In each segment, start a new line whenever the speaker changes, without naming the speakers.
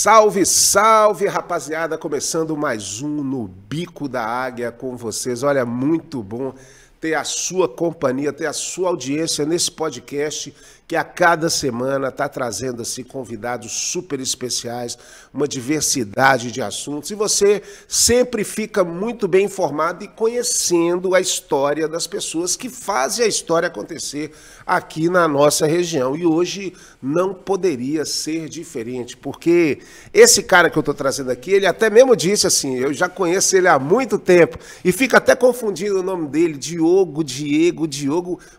Salve, salve, rapaziada! Começando mais um No Bico da Águia com vocês. Olha, muito bom ter a sua companhia, ter a sua audiência nesse podcast que a cada semana está trazendo assim, convidados super especiais, uma diversidade de assuntos. E você sempre fica muito bem informado e conhecendo a história das pessoas que fazem a história acontecer aqui na nossa região. E hoje não poderia ser diferente, porque esse cara que eu estou trazendo aqui, ele até mesmo disse assim, eu já conheço ele há muito tempo, e fica até confundindo o nome dele, Diogo,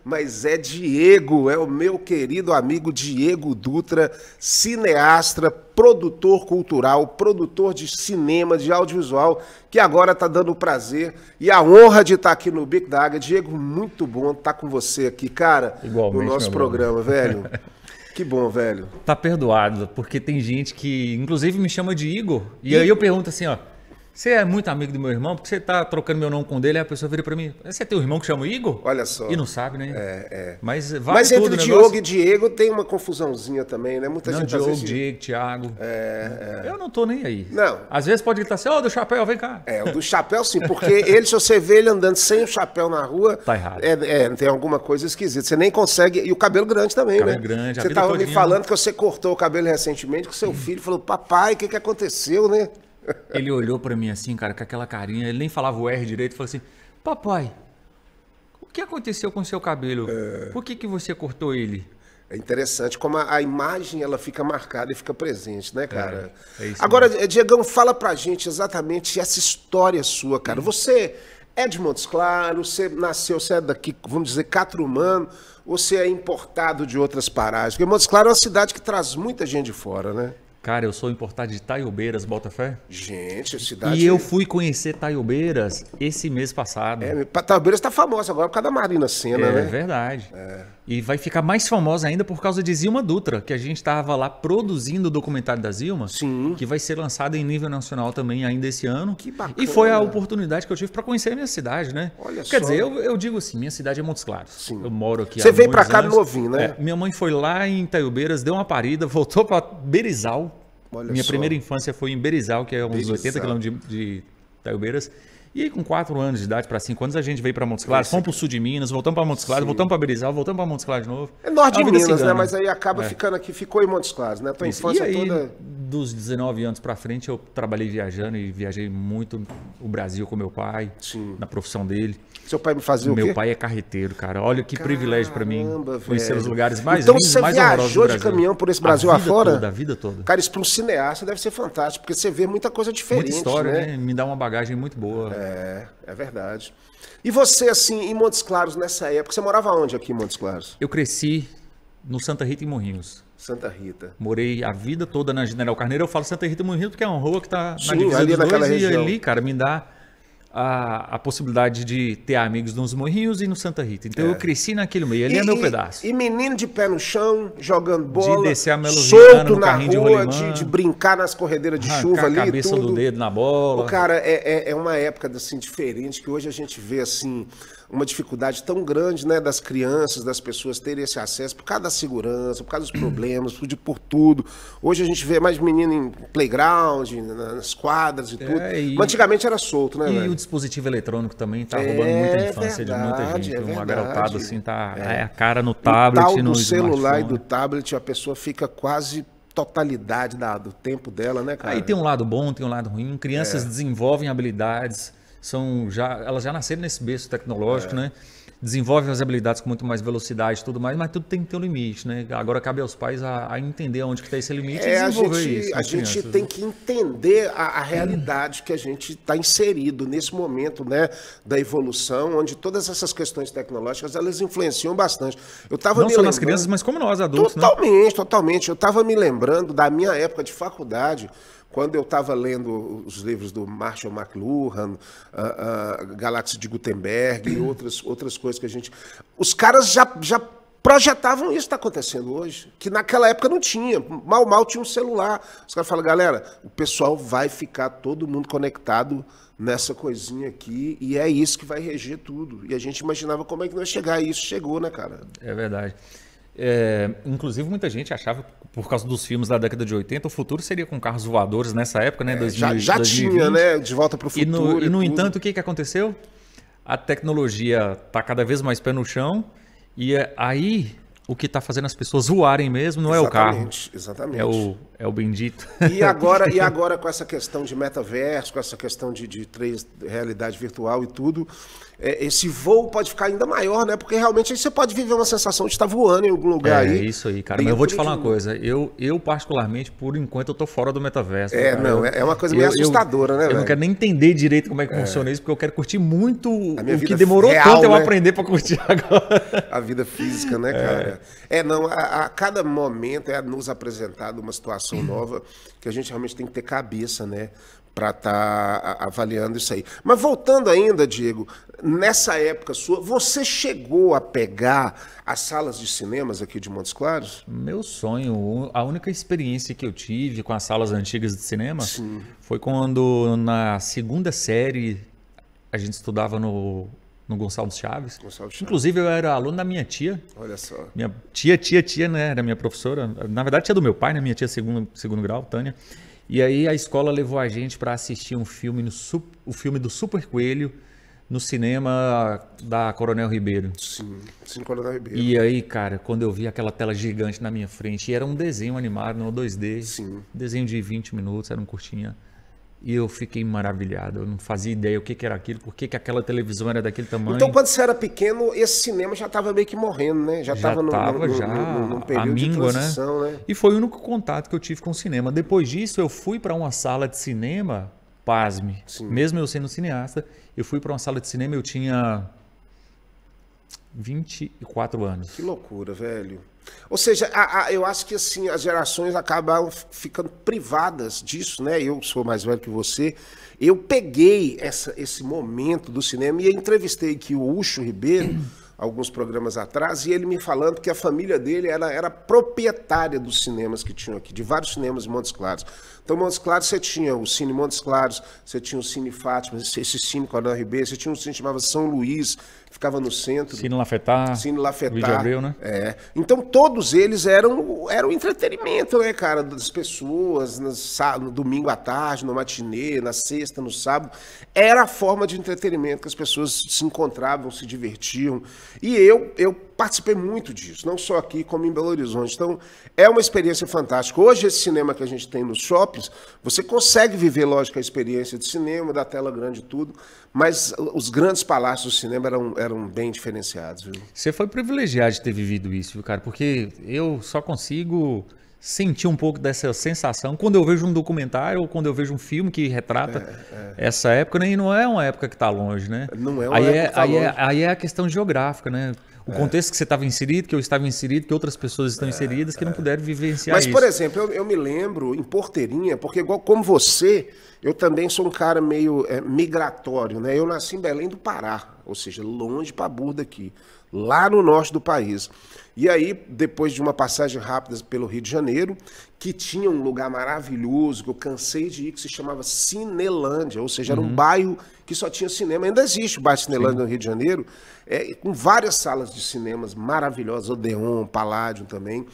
mas é Diego, é o meu querido amigo Diego Dutra, cineasta, produtor cultural, produtor de cinema, de audiovisual, que agora está dando o prazer e a honra de estar aqui no Bico da Águia. Diego, muito bom estar com você aqui, cara,
igualmente,
no nosso programa, velho. Que bom, velho.
Tá perdoado, porque tem gente que, inclusive, me chama de Igor, e aí eu pergunto assim, ó, você é muito amigo do meu irmão, porque você tá trocando meu nome com o dele, aí a pessoa vira pra mim, você tem um irmão que chama Igor?
Olha só.
E não sabe, né? Mas vale
Mas
tudo,
entre Diogo e Diego tem uma confusãozinha também, né? Muita gente
Diogo,
às vezes...
Diego, Thiago. Eu não tô nem aí.
Não.
Às vezes pode gritar assim, ó, do chapéu, vem cá.
O do chapéu sim, porque ele, se você vê ele andando sem o chapéu na rua...
Tá errado.
Tem alguma coisa esquisita. Você nem consegue... E o cabelo grande também,
cabelo
né?
grande,
você tava me falando que você cortou o cabelo recentemente, que o seu filho falou, papai, o que aconteceu, né?
Ele olhou pra mim assim, cara, com aquela carinha, ele nem falava o R direito, falou assim, papai, o que aconteceu com o seu cabelo? Por que você cortou ele?
É interessante como a imagem ela fica marcada e fica presente, né, cara?
É isso
agora,
mesmo.
Diegão, fala pra gente exatamente essa história sua, cara. Você é de Montes Claros, você nasceu, você é daqui, vamos dizer, Catrumano, ou você é importado de outras paragens? Porque Montes Claros é uma cidade que traz muita gente de fora, né?
Cara, eu sou importado de Taiobeiras, Botafé.
Gente, a cidade...
E eu fui conhecer Taiobeiras esse mês passado.
Taiobeiras tá famosa agora por causa da Marina Sena, né?
É verdade. E vai ficar mais famosa ainda por causa de Zilma Dutra, que a gente estava lá produzindo o documentário da Zilma,
Sim.
Que vai ser lançado em nível nacional também ainda esse ano.
Que bacana.
E foi a oportunidade que eu tive para conhecer a minha cidade, né?
Olha
Quer
só.
dizer, eu digo assim, minha cidade é Montes Claros.
Sim.
Eu moro aqui
Você
há
veio para
muitos
cá
anos.
novinho, né?
Minha mãe foi lá em Taiobeiras, deu uma parida, voltou para Berizal.
Olha
Minha
só.
primeira infância foi em Berizal, que é uns
Berizal.
80 quilômetros de Taiobeiras. E aí, com 4 anos de idade para 5 anos, a gente veio para Montes Claros, fomos para o sul de Minas, voltamos para Montes Claros, voltamos para Berizal, voltamos para Montes Claros de novo.
É norte de
uma vida
Minas, né?
cigana.
Mas aí acaba ficando aqui, ficou em Montes Claros, né? Tua
Isso.
infância
E aí,
toda...
dos 19 anos para frente, eu trabalhei viajando e viajei muito o Brasil com meu pai,
Sim.
na profissão dele.
Seu pai me fazia o quê?
Meu pai é carreteiro, cara. Olha que privilégio para mim conhecer
velho.
os lugares mais
então,
lindos,
você
mais horrorosos do
viajou de
Brasil.
caminhão por esse Brasil afora?
A vida toda.
Cara, isso para um cineasta deve ser fantástico, porque você vê muita coisa diferente,
Muita história,
né?
Me dá uma bagagem muito boa.
É verdade. E você, assim, em Montes Claros, nessa época, você morava onde aqui em Montes Claros?
Eu cresci no Santa Rita e Morrinhos.
Santa Rita.
Morei a vida toda na General Carneiro. Eu falo Santa Rita e Morrinhos porque é uma rua que está na
Sim,
divisa
ali
dos
naquela
dois.
região.
E ali, cara, me dá a possibilidade de ter amigos nos Morrinhos e no Santa Rita. Então eu cresci naquele meio. Ali é meu pedaço.
E menino de pé no chão, jogando bola,
De descer a Meloviana
solto
no
na
carrinho de
rua,
rolimã,
de brincar nas corredeiras de
Arrancar
chuva ali
a cabeça
tudo.
do dedo na bola.
Ô, cara, é uma época assim, diferente, que hoje a gente vê assim, uma dificuldade tão grande, né, das crianças, das pessoas terem esse acesso por causa da segurança, por causa dos problemas, por tudo. Hoje a gente vê mais menino em playground, nas quadras e tudo. Mas antigamente era solto, né,
E
velho?
o dispositivo eletrônico também tá roubando muita infância de muita gente. Uma garotada assim tá a cara no tablet,
O tal
no
do celular e
smartphone.
do tablet, a pessoa fica quase totalidade do tempo dela, né, cara?
Aí tem um lado bom, tem um lado ruim. Crianças desenvolvem habilidades, elas já nasceram nesse berço tecnológico, né? Desenvolvem as habilidades com muito mais velocidade e tudo mais, mas tudo tem que ter um limite, né? Agora cabe aos pais a entender onde que está esse limite e desenvolver isso.
A gente tem que entender a realidade que a gente está inserido nesse momento, né, da evolução, onde todas essas questões tecnológicas elas influenciam bastante. Eu tava
Não só nas crianças, mas como nós, adultos,
totalmente, totalmente. Eu estava me lembrando da minha época de faculdade, quando eu estava lendo os livros do Marshall McLuhan, Galáxia de Gutenberg e outras coisas que a gente... Os caras já projetavam isso que está acontecendo hoje, que naquela época não tinha, mal tinha um celular. Os caras falam, galera, o pessoal vai ficar todo mundo conectado nessa coisinha aqui e é isso que vai reger tudo. E a gente imaginava como é que não ia chegar, e isso chegou, né, cara?
É verdade. Inclusive, muita gente achava, por causa dos filmes da década de 80, o futuro seria com carros voadores nessa época, né?
Já tinha, né? De Volta para o Futuro.
E no entanto, o que aconteceu? A tecnologia está cada vez mais pé no chão, e aí o que está fazendo as pessoas voarem mesmo não é o carro.
Exatamente.
É o bendito.
E agora com essa questão de metaverso, com essa questão de realidade virtual e tudo, esse voo pode ficar ainda maior, né? Porque realmente aí você pode viver uma sensação de estar voando em algum lugar aí.
É isso aí, cara. Mas eu vou te falar uma coisa. Eu particularmente, por enquanto, eu tô fora do metaverso.
É uma coisa meio assustadora, né, velho?
Eu não quero nem entender direito como é que funciona isso, porque eu quero curtir muito o que
vida
demorou
real,
tanto eu
né?
aprender para curtir agora.
A vida física, né, cara? A cada momento é nos apresentado uma situação nova que a gente realmente tem que ter cabeça, né? Para estar avaliando isso aí. Mas voltando ainda, Diego, nessa época sua, você chegou a pegar as salas de cinemas aqui de Montes Claros?
Meu sonho, a única experiência que eu tive com as salas antigas de cinema foi quando na segunda série a gente estudava no Gonçalves Chaves. Inclusive eu era aluno da minha tia.
Olha só.
Minha tia, né? Era minha professora. Na verdade, tia do meu pai, né? Minha tia segundo grau, Tânia. E aí a escola levou a gente para assistir um filme, o filme do Super Coelho, no cinema da Coronel Ribeiro.
Sim, Coronel Ribeiro.
E aí, cara, quando eu vi aquela tela gigante na minha frente, e era um desenho animado, no 2D, desenho de 20 minutos, era um curtinha. E eu fiquei maravilhado, eu não fazia ideia o que era aquilo, por que aquela televisão era daquele tamanho.
Então, quando você era pequeno, esse cinema já estava meio que morrendo, né? Já estava num período de transição, né?
E foi o único contato que eu tive com o cinema. Depois disso, eu fui para uma sala de cinema, pasme, mesmo eu sendo cineasta, eu fui para uma sala de cinema, eu tinha 24 anos.
Que loucura, velho. Ou seja, eu acho que assim, as gerações acabam ficando privadas disso, né? Eu sou mais velho que você. Eu peguei esse momento do cinema e entrevistei aqui o Ucho Ribeiro, alguns programas atrás, e ele me falando que a família dele era proprietária dos cinemas que tinham aqui, de vários cinemas em Montes Claros. Então, em Montes Claros, você tinha o Cine Montes Claros, você tinha o Cine Fátima, esse Cine Coronel Ribeiro, você tinha um cine que chamava São Luís, ficava no centro.
Cine Lafetá.
Cine Lafetá.
Vídeo Abreu, né?
Então, todos eles eram entretenimento, né, cara, das pessoas, no domingo à tarde, no matinê, na sexta, no sábado. Era a forma de entretenimento que as pessoas se encontravam, se divertiam. E eu participei muito disso, não só aqui, como em Belo Horizonte. Então, é uma experiência fantástica. Hoje, esse cinema que a gente tem nos shoppings, você consegue viver, lógico, a experiência de cinema, da tela grande e tudo, mas os grandes palácios do cinema eram bem diferenciados, viu?
Você foi privilegiado de ter vivido isso, viu, cara? Porque eu só consigo sentir um pouco dessa sensação quando eu vejo um documentário ou quando eu vejo um filme que retrata essa época, né? E não é uma época que está longe, né?
Não é uma época que está longe.
Aí é a questão geográfica, né? O contexto que você estava inserido, que eu estava inserido, que outras pessoas estão inseridas, que não puderam vivenciar isso.
Mas, por exemplo, eu me lembro em Porteirinha, porque igual como você, eu também sou um cara meio migratório, né? Eu nasci em Belém do Pará, ou seja, longe pra burda aqui, lá no norte do país. E aí, depois de uma passagem rápida pelo Rio de Janeiro, que tinha um lugar maravilhoso, que eu cansei de ir, que se chamava Cinelândia, ou seja, era um bairro que só tinha cinema. Ainda existe o bairro Cinelândia no Rio de Janeiro, com várias salas de cinemas maravilhosas, Odeon, Palladium também.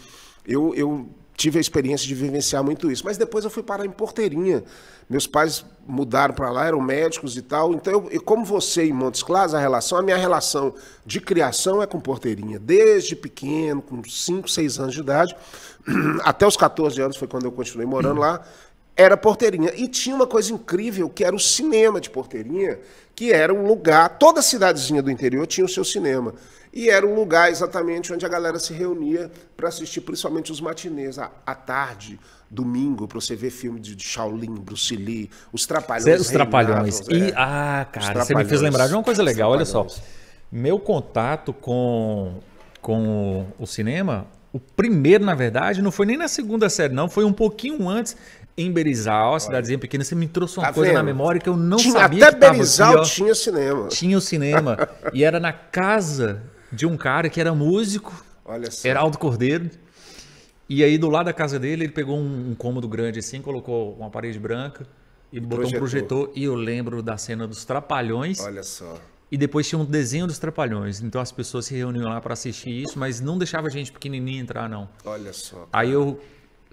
Eu tive a experiência de vivenciar muito isso. Mas depois eu fui parar em Porteirinha. Meus pais mudaram para lá, eram médicos e tal. Então, como você em Montes Claros, a minha relação de criação é com Porteirinha. Desde pequeno, com 5, 6 anos de idade, até os 14 anos foi quando eu continuei morando lá, era Porteirinha. E tinha uma coisa incrível, que era o cinema de Porteirinha, que era um lugar, toda cidadezinha do interior tinha o seu cinema. E era um lugar exatamente onde a galera se reunia para assistir, principalmente os matinês, à tarde, domingo, para você ver filme de Shaolin, Bruce Lee, os Trapalhões.
Os Trapalhões. Cara, você me fez lembrar de uma coisa legal, olha só. Meu contato com o cinema, o primeiro, na verdade, não foi nem na segunda série, não, foi um pouquinho antes, em Berizal, a cidadezinha pequena. Você me trouxe uma coisa na memória que eu não sabia
que estava aqui. Até Berizal tinha cinema.
Tinha o cinema. E era na casa de um cara que era músico, Heraldo Cordeiro. E aí, do lado da casa dele, ele pegou um cômodo grande assim, colocou uma parede branca e botou um projetor. E eu lembro da cena dos Trapalhões.
Olha só.
E depois tinha um desenho dos Trapalhões. Então as pessoas se reuniam lá para assistir isso, mas não deixava a gente pequenininho entrar, não.
Olha só. Cara.
Aí eu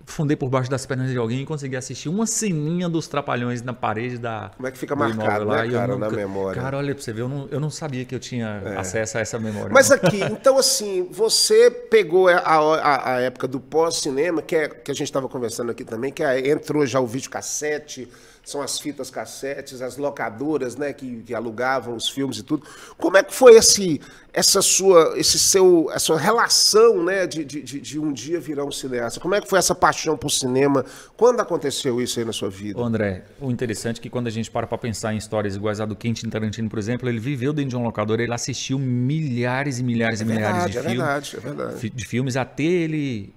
fundei por baixo das pernas de alguém e consegui assistir uma ceninha dos Trapalhões na parede da...
Como é que fica marcado, lá, né, cara, na memória?
Cara, olha pra você ver, eu não sabia que eu tinha acesso a essa memória.
Mas aqui, então assim, você pegou a época do pós-cinema, que a gente estava conversando aqui também, que entrou já o videocassete, são as fitas cassetes, as locadoras, né, que alugavam os filmes e tudo. Como é que foi essa sua relação, né, de um dia virar um cineasta? Como é que foi essa paixão por cinema? Quando aconteceu isso aí na sua vida?
Ô André, o interessante é que quando a gente para pensar em histórias iguais a do Quentin Tarantino, por exemplo, ele viveu dentro de um locador, ele assistiu milhares e milhares
É verdade.
De filmes até ele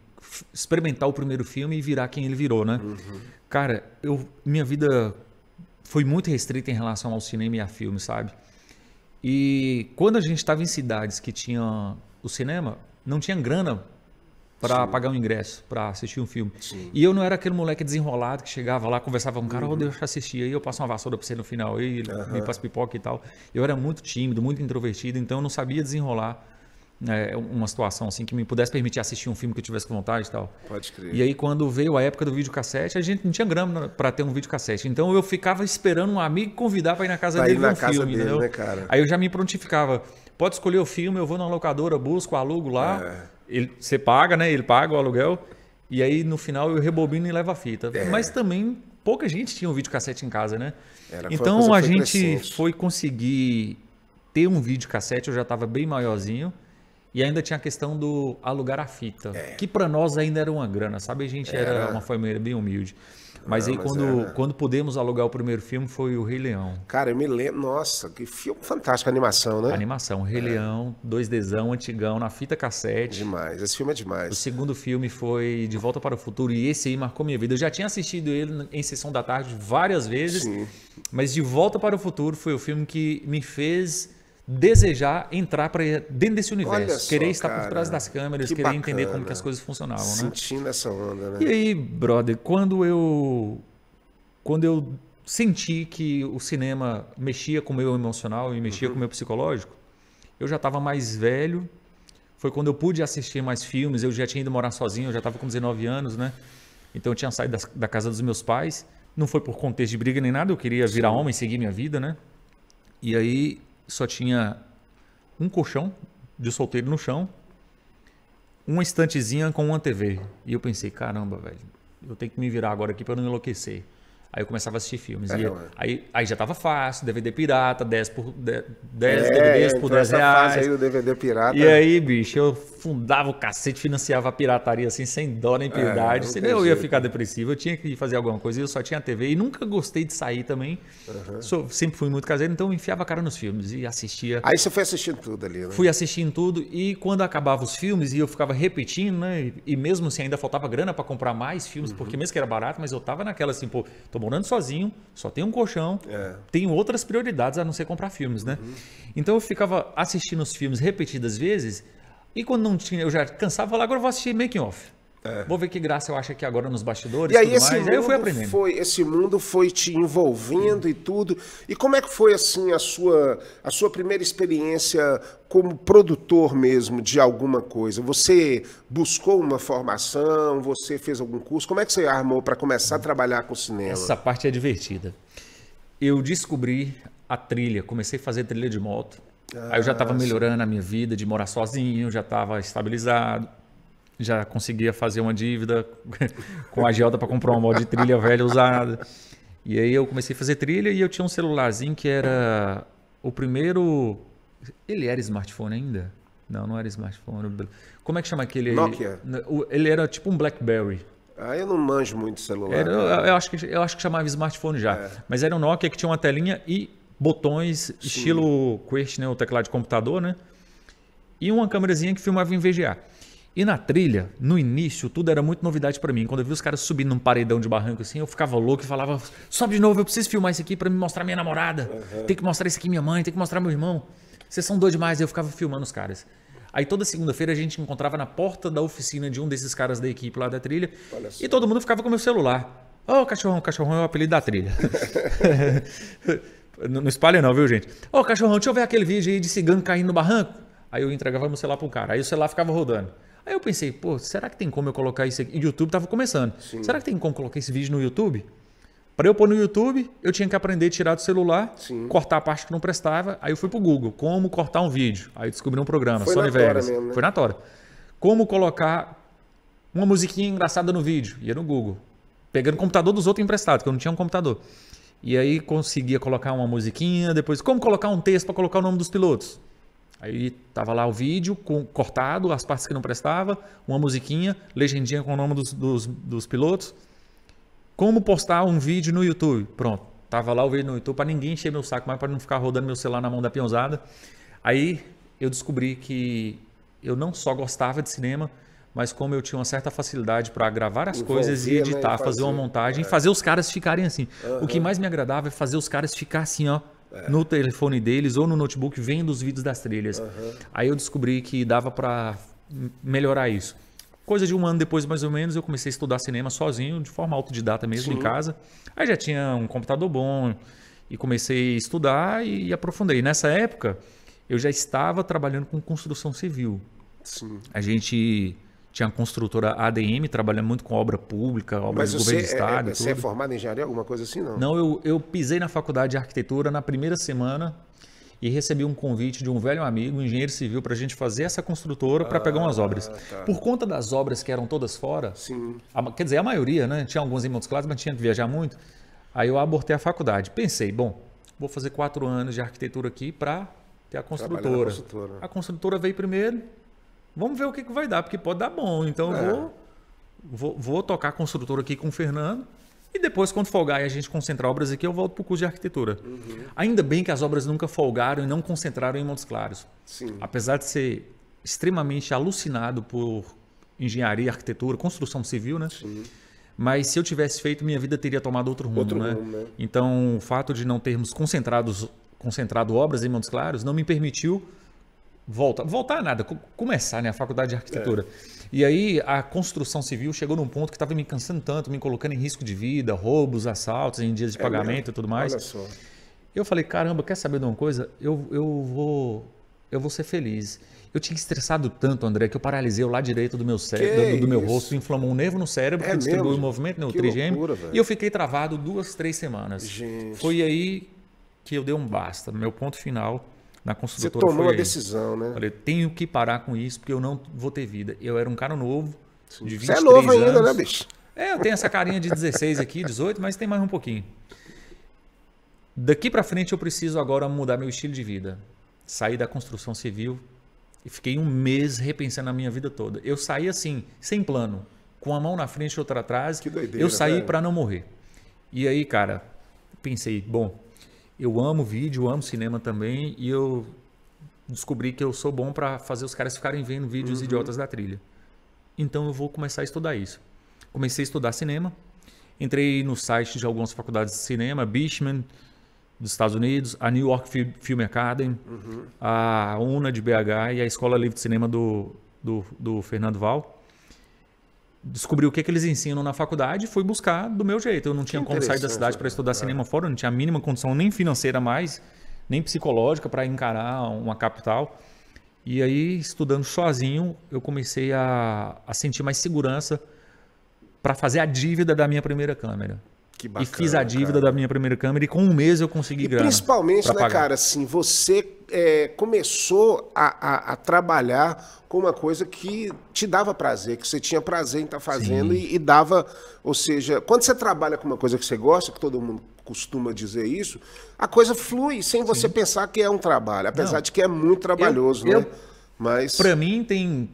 experimentar o primeiro filme e virar quem ele virou, né?
Uhum.
Cara, minha vida foi muito restrita em relação ao cinema e a filme, sabe? E quando a gente estava em cidades que tinha o cinema, não tinha grana para pagar um ingresso, para assistir um filme.
Sim.
E eu não era aquele moleque desenrolado que chegava lá, conversava com um cara, deixa eu assistir, aí eu passo uma vassoura para você no final, aí ele me passa pipoca e tal. Eu era muito tímido, muito introvertido, então eu não sabia desenrolar uma situação assim que me pudesse permitir assistir um filme que eu tivesse com vontade e tal.
Pode crer.
E aí quando veio a época do videocassete, a gente não tinha grana para ter um videocassete. Então eu ficava esperando um amigo convidar para ir na casa dele ver um filme, entendeu?
Né, cara?
Aí eu já me prontificava. Pode escolher o filme, eu vou na locadora, busco, alugo lá. Você paga, né? Ele paga o aluguel. E aí no final eu rebobino e levo a fita. Mas também pouca gente tinha um videocassete em casa, né? Então a gente foi conseguir ter um videocassete, eu já estava bem maiorzinho. E ainda tinha a questão do alugar a fita, que para nós ainda era uma grana, sabe? A gente era uma família bem humilde. Mas quando pudemos alugar o primeiro filme foi o Rei Leão.
Cara, eu me lembro, nossa, que filme fantástico, animação, né?
Animação, Rei Leão, 2Dzão, antigão, na fita cassete.
Demais, esse filme é demais.
O segundo filme foi De Volta para o Futuro e esse aí marcou minha vida. Eu já tinha assistido ele em Sessão da Tarde várias vezes, mas De Volta para o Futuro foi o filme que me fez desejar entrar para dentro desse universo, querer estar por trás das câmeras, querer entender como que as coisas funcionavam, né?
Sentindo essa onda, né?
E aí, brother, quando eu senti que o cinema mexia com o meu emocional e mexia com o meu psicológico, eu já estava mais velho, foi quando eu pude assistir mais filmes, eu já tinha ido morar sozinho, eu já estava com 19 anos, né? Então eu tinha saído da casa dos meus pais, não foi por contexto de briga nem nada, eu queria virar homem, seguir minha vida, né? E aí só tinha um colchão de solteiro no chão, uma estantezinha com uma TV. E eu pensei, caramba, velho, eu tenho que me virar agora aqui para não enlouquecer. Aí eu começava a assistir filmes. Aí já tava fácil, DVD pirata, 10 DVDs por 10 reais.
Aí do DVD pirata.
E aí, bicho, eu fundava o cacete, financiava a pirataria assim, sem dó nem piedade. Senão eu ia ficar depressivo, eu tinha que fazer alguma coisa. E eu só tinha TV e nunca gostei de sair também. Sempre fui muito caseiro, então eu enfiava a cara nos filmes e assistia.
Aí você foi assistindo tudo ali, né?
Fui assistindo tudo e quando acabava os filmes e eu ficava repetindo, né? E mesmo assim ainda faltava grana para comprar mais filmes, porque mesmo que era barato, mas eu tava naquela assim, pô, tô morando sozinho, só tenho um colchão, tenho outras prioridades a não ser comprar filmes, né? Então eu ficava assistindo os filmes repetidas vezes e quando não tinha, eu já cansava, falava, agora eu vou assistir making off. Vou ver que graça eu acho aqui agora nos bastidores
e aí,
tudo mais. Aí eu fui aprendendo.
Esse mundo foi te envolvendo e tudo. E como é que foi assim a sua primeira experiência como produtor mesmo de alguma coisa? Você buscou uma formação? Você fez algum curso? Como é que você armou para começar a trabalhar com cinema?
Essa parte é divertida. Eu descobri a trilha, comecei a fazer trilha de moto. Aí eu já estava melhorando a minha vida de morar sozinho, já estava estabilizado. Já conseguia fazer uma dívida com a agiota para comprar uma moto de trilha velha usada. E aí eu comecei a fazer trilha e eu tinha um celularzinho que era o primeiro... Ele era smartphone ainda? Não era smartphone. Como é que chama aquele?
Nokia?
Ele era tipo um BlackBerry.
Eu não manjo muito celular.
Eu acho que chamava smartphone já. Mas era um Nokia que tinha uma telinha e botões estilo QWERTY, né? O teclado de computador, né? E uma câmerazinha que filmava em VGA. E na trilha, no início, tudo era muito novidade para mim. Quando eu vi os caras subindo num paredão de barranco assim, eu ficava louco e falava, sobe de novo, eu preciso filmar isso aqui para me mostrar minha namorada. Tem que mostrar isso aqui minha mãe, tem que mostrar meu irmão. Vocês são doidos demais. Eu ficava filmando os caras. Aí toda segunda-feira a gente encontrava na porta da oficina de um desses caras da equipe lá da trilha. E todo mundo ficava com o meu celular. Ô, cachorrão é o apelido da trilha. Não espalha não, viu, gente? Ô, cachorrão, deixa eu ver aquele vídeo aí de cigano caindo no barranco. Aí eu entregava meu celular para um cara. Aí o celular ficava rodando. Aí eu pensei, pô, será que tem como eu colocar isso aqui? E o YouTube tava começando.
Sim.
Será que tem como colocar esse vídeo no YouTube? Para eu pôr no YouTube, eu tinha que aprender a tirar do celular,
Sim.
cortar a parte que não prestava. Aí eu fui pro Google, como cortar um vídeo. Aí eu descobri um programa,
Foi
Sony
na tora
Vegas.
mesmo, né?
Foi na tora. Como colocar uma musiquinha engraçada no vídeo. Ia no Google. Pegando o computador dos outros emprestados, que eu não tinha um computador. E aí conseguia colocar uma musiquinha, depois como colocar um texto para colocar o nome dos pilotos. Aí tava lá o vídeo cortado, as partes que não prestava, uma musiquinha, legendinha com o nome dos pilotos. Como postar um vídeo no YouTube? Pronto, tava lá o vídeo no YouTube para ninguém encher meu saco mais, para não ficar rodando meu celular na mão da peãozada. Aí eu descobri que eu não só gostava de cinema, mas como eu tinha uma certa facilidade para gravar as coisas e editar,
né,
fazer uma montagem, fazer os caras ficarem assim. O que mais me agradava é fazer os caras ficar assim, ó, no telefone deles ou no notebook vendo os vídeos das trilhas. Aí eu descobri que dava para melhorar isso. Coisa de um ano depois, mais ou menos, eu comecei a estudar cinema sozinho, de forma autodidata mesmo, em casa. Aí já tinha um computador bom e comecei a estudar e aprofundei. Nessa época, eu já estava trabalhando com construção civil.
Sim.
A gente tinha a construtora ADM, trabalhando muito com obra pública, obra do governo do estado.
Mas você é formado em engenharia, alguma coisa assim, não?
Não, eu pisei na faculdade de arquitetura na primeira semana e recebi um convite de um velho amigo, um engenheiro civil, para a gente fazer essa construtora para pegar umas obras.
Tá.
Por conta das obras que eram todas fora,
Sim.
Quer dizer, a maioria, né? Tinha alguns em Montes Claros, mas tinha que viajar muito. Aí eu abortei a faculdade. Pensei, bom, vou fazer 4 anos de arquitetura aqui para ter a construtora. A construtora veio primeiro. Vamos ver o que vai dar, porque pode dar bom. Então eu vou tocar a construtora aqui com o Fernando e depois, quando folgar e a gente concentrar obras aqui, eu volto para o curso de arquitetura. Ainda bem que as obras nunca folgaram e não concentraram em Montes Claros.
Sim.
Apesar de ser extremamente alucinado por engenharia, arquitetura, construção civil, né?
Sim.
Mas se eu tivesse feito, minha vida teria tomado outro rumo, né? Então, o fato de não termos concentrado obras em Montes Claros não me permitiu voltar nada, começar, né, a faculdade de arquitetura. E aí a construção civil chegou num ponto que estava me cansando tanto, me colocando em risco de vida, roubos, assaltos em dias de pagamento e tudo mais.
Olha só.
Eu falei, caramba, quer saber de uma coisa? Eu vou ser feliz. Eu tinha estressado tanto, André, que eu paralisei o lado direito do meu do meu rosto, inflamou um nervo no cérebro que distribui o movimento, né, o trigêmeo, e eu fiquei travado 2, 3 semanas.
Gente.
Foi aí que eu dei um basta. Meu ponto final na construtora
Você tomou
foi
a decisão, né?
Falei, tenho que parar com isso, porque eu não vou ter vida. Eu era um cara novo, de 23
Você é novo
anos.
ainda, né, bicho?
Eu tenho essa carinha de 16 aqui, 18, mas tem mais um pouquinho. Daqui para frente eu preciso agora mudar meu estilo de vida. Saí da construção civil e fiquei um mês repensando a minha vida toda. Eu saí assim, sem plano, com a mão na frente e outra atrás.
Que doideira,
eu saí
cara.
para não morrer. E aí, cara, pensei, bom, eu amo vídeo, amo cinema também e eu descobri que eu sou bom para fazer os caras ficarem vendo vídeos idiotas da trilha. Então eu vou começar a estudar isso. Comecei a estudar cinema, entrei no site de algumas faculdades de cinema, Beechman, dos Estados Unidos, a New York Film Academy, a UNA de BH e a Escola Livre de Cinema do Fernando Val. Descobri o que eles ensinam na faculdade e fui buscar do meu jeito. Eu não tinha como sair da cidade para estudar cinema fora, eu não tinha a mínima condição nem financeira mais, nem psicológica para encarar uma capital. E aí, estudando sozinho, eu comecei a sentir mais segurança para fazer a dívida da minha primeira câmera.
Que bacana,
e fiz a dívida da minha primeira câmera e com um mês eu consegui grana.
Principalmente, né, cara, assim, você começou a trabalhar com uma coisa que te dava prazer, que você tinha prazer em estar fazendo e dava, ou seja, quando você trabalha com uma coisa que você gosta, que todo mundo costuma dizer isso, a coisa flui sem você pensar que é um trabalho, apesar de que é muito trabalhoso, né? Mas
para mim tem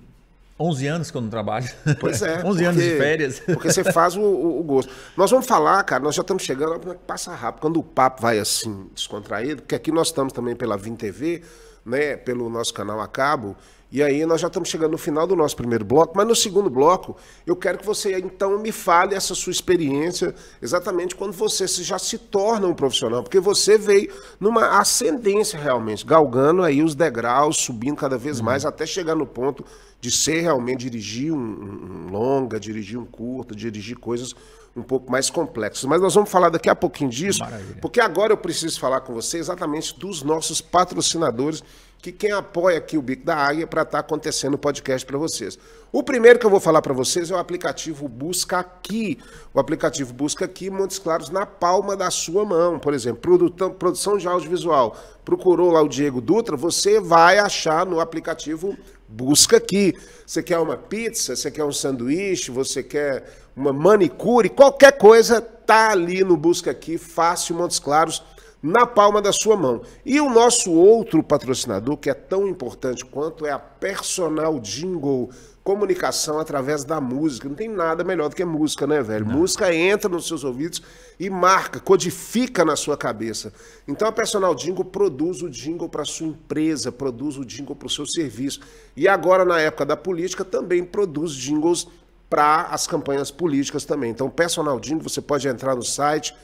11 anos que eu não trabalho.
Pois é.
11 anos de férias.
Porque você faz o gosto. Nós vamos falar, cara, nós já estamos chegando, passa rápido, quando o papo vai assim, descontraído, porque aqui nós estamos também pela Vim TV, né, pelo nosso canal a cabo, e aí nós já estamos chegando no final do nosso primeiro bloco, mas no segundo bloco eu quero que você então me fale essa sua experiência exatamente quando você já se torna um profissional, porque você veio numa ascendência realmente, galgando aí os degraus, subindo cada vez mais até chegar no ponto de ser realmente dirigir um longa, dirigir um curto, dirigir coisas um pouco mais complexos. Mas nós vamos falar daqui a pouquinho disso,
Maravilha.
porque agora eu preciso falar com você exatamente dos nossos patrocinadores, que quem apoia aqui o Bico da Águia para estar acontecendo o podcast para vocês. O primeiro que eu vou falar para vocês é o aplicativo Busca Aqui. O aplicativo Busca Aqui, Montes Claros na palma da sua mão. Por exemplo, produção de audiovisual. Procurou lá o Diego Dutra, você vai achar no aplicativo Busca Aqui. Você quer uma pizza, você quer um sanduíche, você quer uma manicure, qualquer coisa tá ali no Busca Aqui, fácil, Montes Claros, na palma da sua mão. E o nosso outro patrocinador, que é tão importante quanto, é a Personal Jingle, comunicação através da música. Não tem nada melhor do que música, né, velho? Não. Música entra nos seus ouvidos e marca, codifica na sua cabeça. Então a Personal Jingle produz o jingle para sua empresa, produz o jingle para o seu serviço. E agora, na época da política, também produz jingles para as campanhas políticas também. Então, Personal Jingle, você pode entrar no site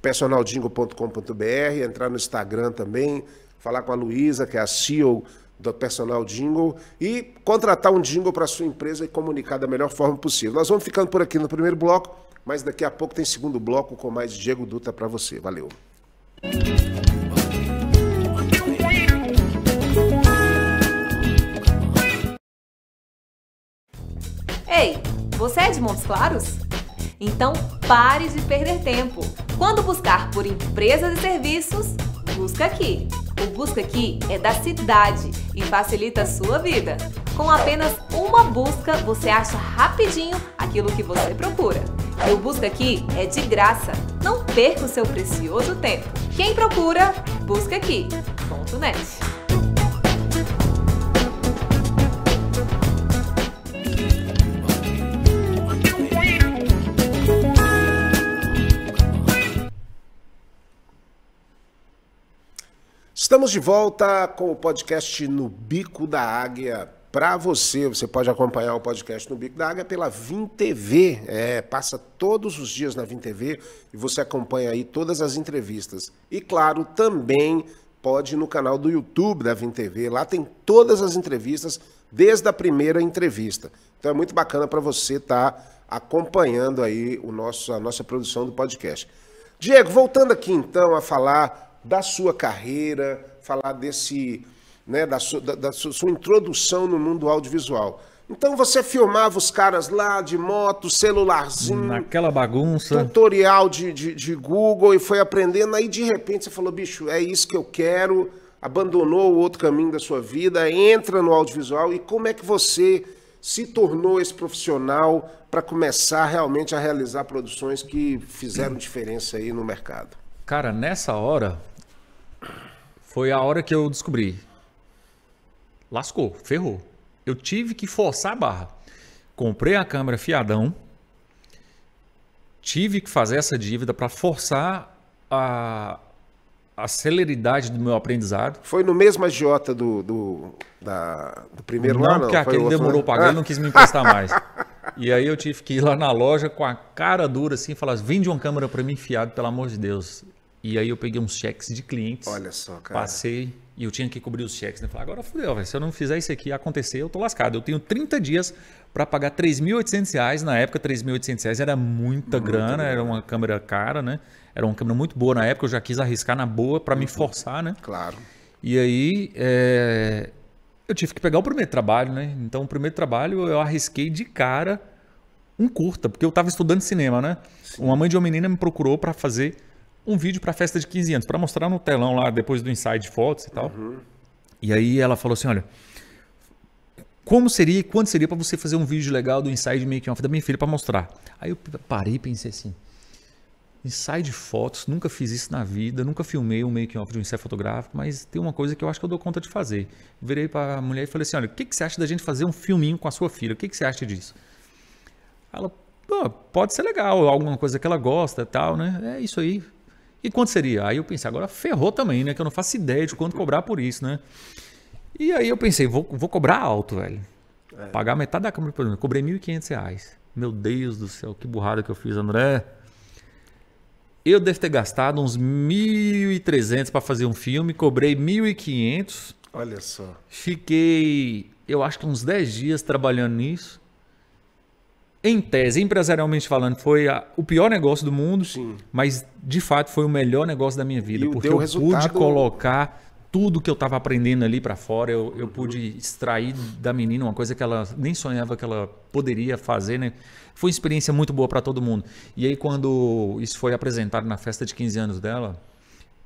personaljingle.com.br, entrar no Instagram também, falar com a Luísa, que é a CEO do Personal Jingle, e contratar um jingle para a sua empresa e comunicar da melhor forma possível. Nós vamos ficando por aqui no primeiro bloco, mas daqui a pouco tem segundo bloco com mais Diego Dutra para você. Valeu!
Ei, você é de Montes Claros? Então pare de perder tempo. Quando buscar por empresas e serviços, busca aqui. O Busca Aqui é da cidade e facilita a sua vida. Com apenas uma busca, você acha rapidinho aquilo que você procura. E o Busca Aqui é de graça. Não perca o seu precioso tempo. Quem procura, busca aqui.net.
Estamos de volta com o podcast No Bico da Águia para você. Você pode acompanhar o podcast No Bico da Águia pela Vim TV. Passa todos os dias na Vim TV e você acompanha aí todas as entrevistas. E claro, também pode ir no canal do YouTube da Vim TV. Lá tem todas as entrevistas desde a primeira entrevista. Então é muito bacana para você estar acompanhando aí a nossa produção do podcast. Diego, voltando aqui então a falar da sua carreira, falar desse, né, da sua introdução no mundo audiovisual. Então você filmava os caras lá de moto, celularzinho,
naquela bagunça,
tutorial de Google e foi aprendendo, aí de repente você falou, bicho, é isso que eu quero, abandonou o outro caminho da sua vida, entra no audiovisual. E como é que você se tornou esse profissional para começar realmente a realizar produções que fizeram diferença aí no mercado?
Cara, nessa hora foi a hora que eu descobri. Lascou, ferrou. Eu tive que forçar a barra. Comprei a câmera fiadão. Tive que fazer essa dívida para forçar a celeridade do meu aprendizado.
Foi no mesmo agiota do primeiro lá, não?
Porque aquele demorou para pagar, ele não quis me emprestar mais. E aí eu tive que ir lá na loja com a cara dura assim e falar, vende uma câmera para mim fiado, pelo amor de Deus. E aí eu peguei uns cheques de clientes. Olha só, cara. Passei e eu tinha que cobrir os cheques. Né? Falei, agora fudeu, velho. Se eu não fizer isso aqui acontecer, eu tô lascado. Eu tenho 30 dias para pagar R$3.800. Na época, R$3.800 era muita grana, era uma câmera cara, né? Era uma câmera muito boa na época, eu já quis arriscar na boa para me forçar, né?
Claro.
E aí eu tive que pegar o primeiro trabalho, né? Então, o primeiro trabalho eu arrisquei de cara um curta, porque eu estava estudando cinema, né? Sim. Uma mãe de uma menina me procurou para fazer um vídeo para a festa de 15 anos, para mostrar no telão lá, depois do ensaio de fotos e tal. Uhum. E aí ela falou assim, olha, quando seria para você fazer um vídeo legal do ensaio de making-off da minha filha para mostrar? Aí eu parei e pensei assim, ensaio de fotos, nunca fiz isso na vida, nunca filmei um making-off de um ensaio fotográfico, mas tem uma coisa que eu acho que eu dou conta de fazer. Virei para a mulher e falei assim, olha, o que você acha da gente fazer um filminho com a sua filha? O que você acha disso? Ela, pode ser legal, alguma coisa que ela gosta e tal, né? É isso aí. E quanto seria? Aí eu pensei, agora ferrou também, né? Que eu não faço ideia de quanto cobrar por isso, né? E aí eu pensei, vou cobrar alto, velho. Pagar metade da câmera, por exemplo. Cobrei R$1.500. Meu Deus do céu, que burrada que eu fiz, André. Eu devo ter gastado uns 1.300 para fazer um filme, cobrei 1.500.
Olha só.
Fiquei, eu acho que uns 10 dias trabalhando nisso. em tese, empresarialmente falando, foi o pior negócio do mundo,
Sim.
mas de fato foi o melhor negócio da minha vida,
E
porque
deu
eu
resultado...
pude colocar tudo que eu estava aprendendo ali para fora, eu pude extrair da menina uma coisa que ela nem sonhava que ela poderia fazer, né? Foi uma experiência muito boa para todo mundo. E aí quando isso foi apresentado na festa de 15 anos dela,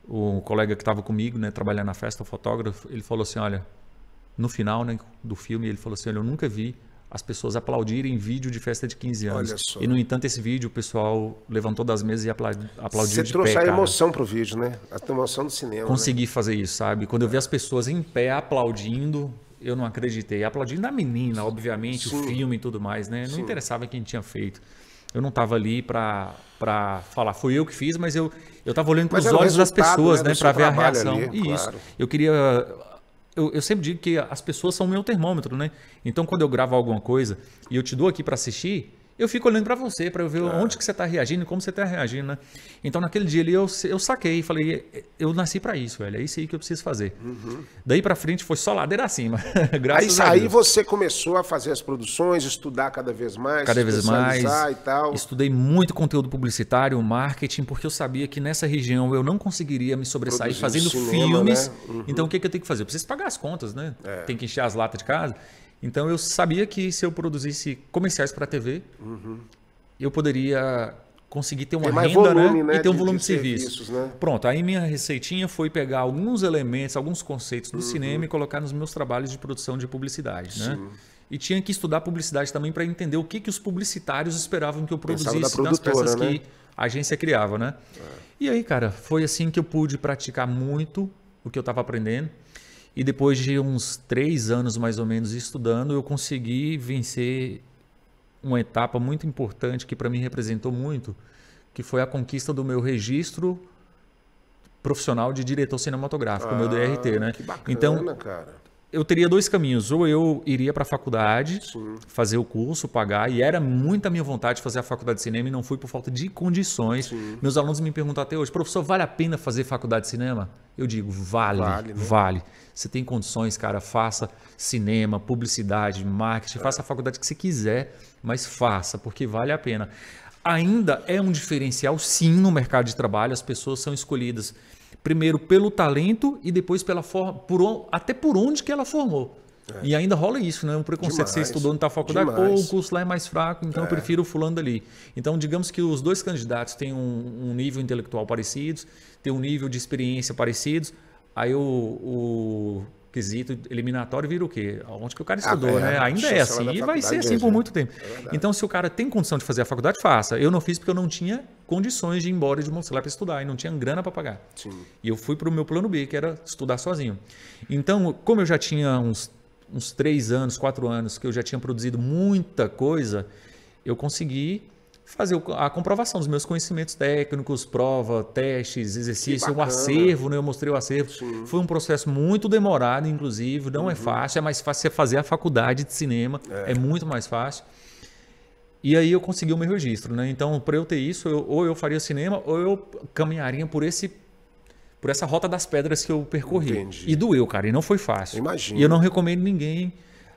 o colega que estava comigo, né, trabalhando na festa, o fotógrafo, ele falou assim, olha, no final, né, do filme, ele falou assim, olha, eu nunca vi as pessoas aplaudirem vídeo de festa de 15 anos.
Olha só.
E, no entanto, esse vídeo, o pessoal levantou das mesas e aplaudiu
Você
de
trouxe
pé,
a
cara.
emoção pro vídeo, né? A emoção do cinema.
Consegui fazer isso, sabe? Quando eu vi as pessoas em pé aplaudindo, eu não acreditei. Aplaudindo a menina, obviamente,
Sim.
o filme e tudo mais, né? Não
Sim.
interessava quem tinha feito. Eu não estava ali para falar, foi eu que fiz, mas eu estava olhando para os
Mas era o
olhos das
resultado,
pessoas,
né,
né?
do
Para
seu
ver a
trabalho
reação.
ali,
E isso.
claro.
Eu queria... Eu sempre digo que as pessoas são o meu termômetro, né? Então, quando eu gravo alguma coisa e eu te dou aqui para assistir, eu fico olhando para você, para eu ver onde que você está reagindo e como você está reagindo, né? Então, naquele dia ali, eu saquei e falei, eu nasci para isso, velho. É isso aí que eu preciso fazer. Daí para frente foi só ladeira acima. Graças a
Aí
Deus.
você começou a fazer as produções, estudar cada vez mais,
Cada vez mais.
especializar e tal.
Estudei muito conteúdo publicitário, marketing, porque eu sabia que nessa região eu não conseguiria me sobressair
Produzindo
fazendo
cinema,
filmes.
né?
Então, o que eu tenho que fazer? Eu preciso pagar as contas, né? Tem que encher as latas de casa. Então, eu sabia que se eu produzisse comerciais para a TV, eu poderia conseguir ter uma
Tem mais
renda,
volume,
né?
né,
E ter um
de
volume de
serviços,
serviço.
né?
Pronto, aí minha receitinha foi pegar alguns elementos, alguns conceitos do cinema e colocar nos meus trabalhos de produção de publicidade, né? E tinha que estudar publicidade também para entender o que os publicitários esperavam que eu
Pensava
produzisse
da
nas
produtora,
peças
né?
que a agência criava, né? E aí, cara, foi assim que eu pude praticar muito o que eu estava aprendendo. E depois de uns 3 anos, mais ou menos, estudando, eu consegui vencer uma etapa muito importante que para mim representou muito, que foi a conquista do meu registro profissional de diretor cinematográfico, o meu DRT, né?
Que bacana,
Então,
cara.
eu teria 2 caminhos. Ou eu iria para a faculdade, fazer o curso, pagar, e era muita minha vontade fazer a faculdade de cinema e não fui por falta de condições. Meus alunos me perguntam até hoje, professor, vale a pena fazer faculdade de cinema? Eu digo, vale,
Vale, né?
vale. Você tem condições, cara, faça cinema, publicidade, marketing, faça a faculdade que você quiser, mas faça, porque vale a pena. Ainda é um diferencial, sim, no mercado de trabalho, as pessoas são escolhidas primeiro pelo talento e depois pela forma, até por onde que ela formou. E ainda rola isso, né? Um preconceito.
Demais,
Você estudou na tal faculdade, pô,
demais.
o curso lá é mais fraco, então eu prefiro o fulano dali. Então, digamos que os 2 candidatos têm um nível intelectual parecidos, têm um nível de experiência parecidos, aí o quesito eliminatório vira o quê? Onde que o cara estudou, né? Ainda é assim, e vai ser assim por muito tempo. Então, se o cara tem condição de fazer a faculdade, faça. Eu não fiz porque eu não tinha condições de ir embora de Montes Claros para estudar e não tinha grana para pagar.
Sim.
E eu fui para o meu plano B, que era estudar sozinho. Então, como eu já tinha uns 3 anos, 4 anos, que eu já tinha produzido muita coisa, eu consegui fazer a comprovação dos meus conhecimentos técnicos, prova, testes, exercício, um acervo, né? Eu mostrei o acervo. Foi um processo muito demorado, inclusive, não é fácil, é mais fácil você fazer a faculdade de cinema, é muito mais fácil. E aí eu consegui o meu registro, né? Então, para eu ter isso, ou eu faria cinema, ou eu caminharia por essa rota das pedras que eu percorri.
Entendi.
E doeu, cara, e não foi fácil.
Imagino.
E eu não recomendo ninguém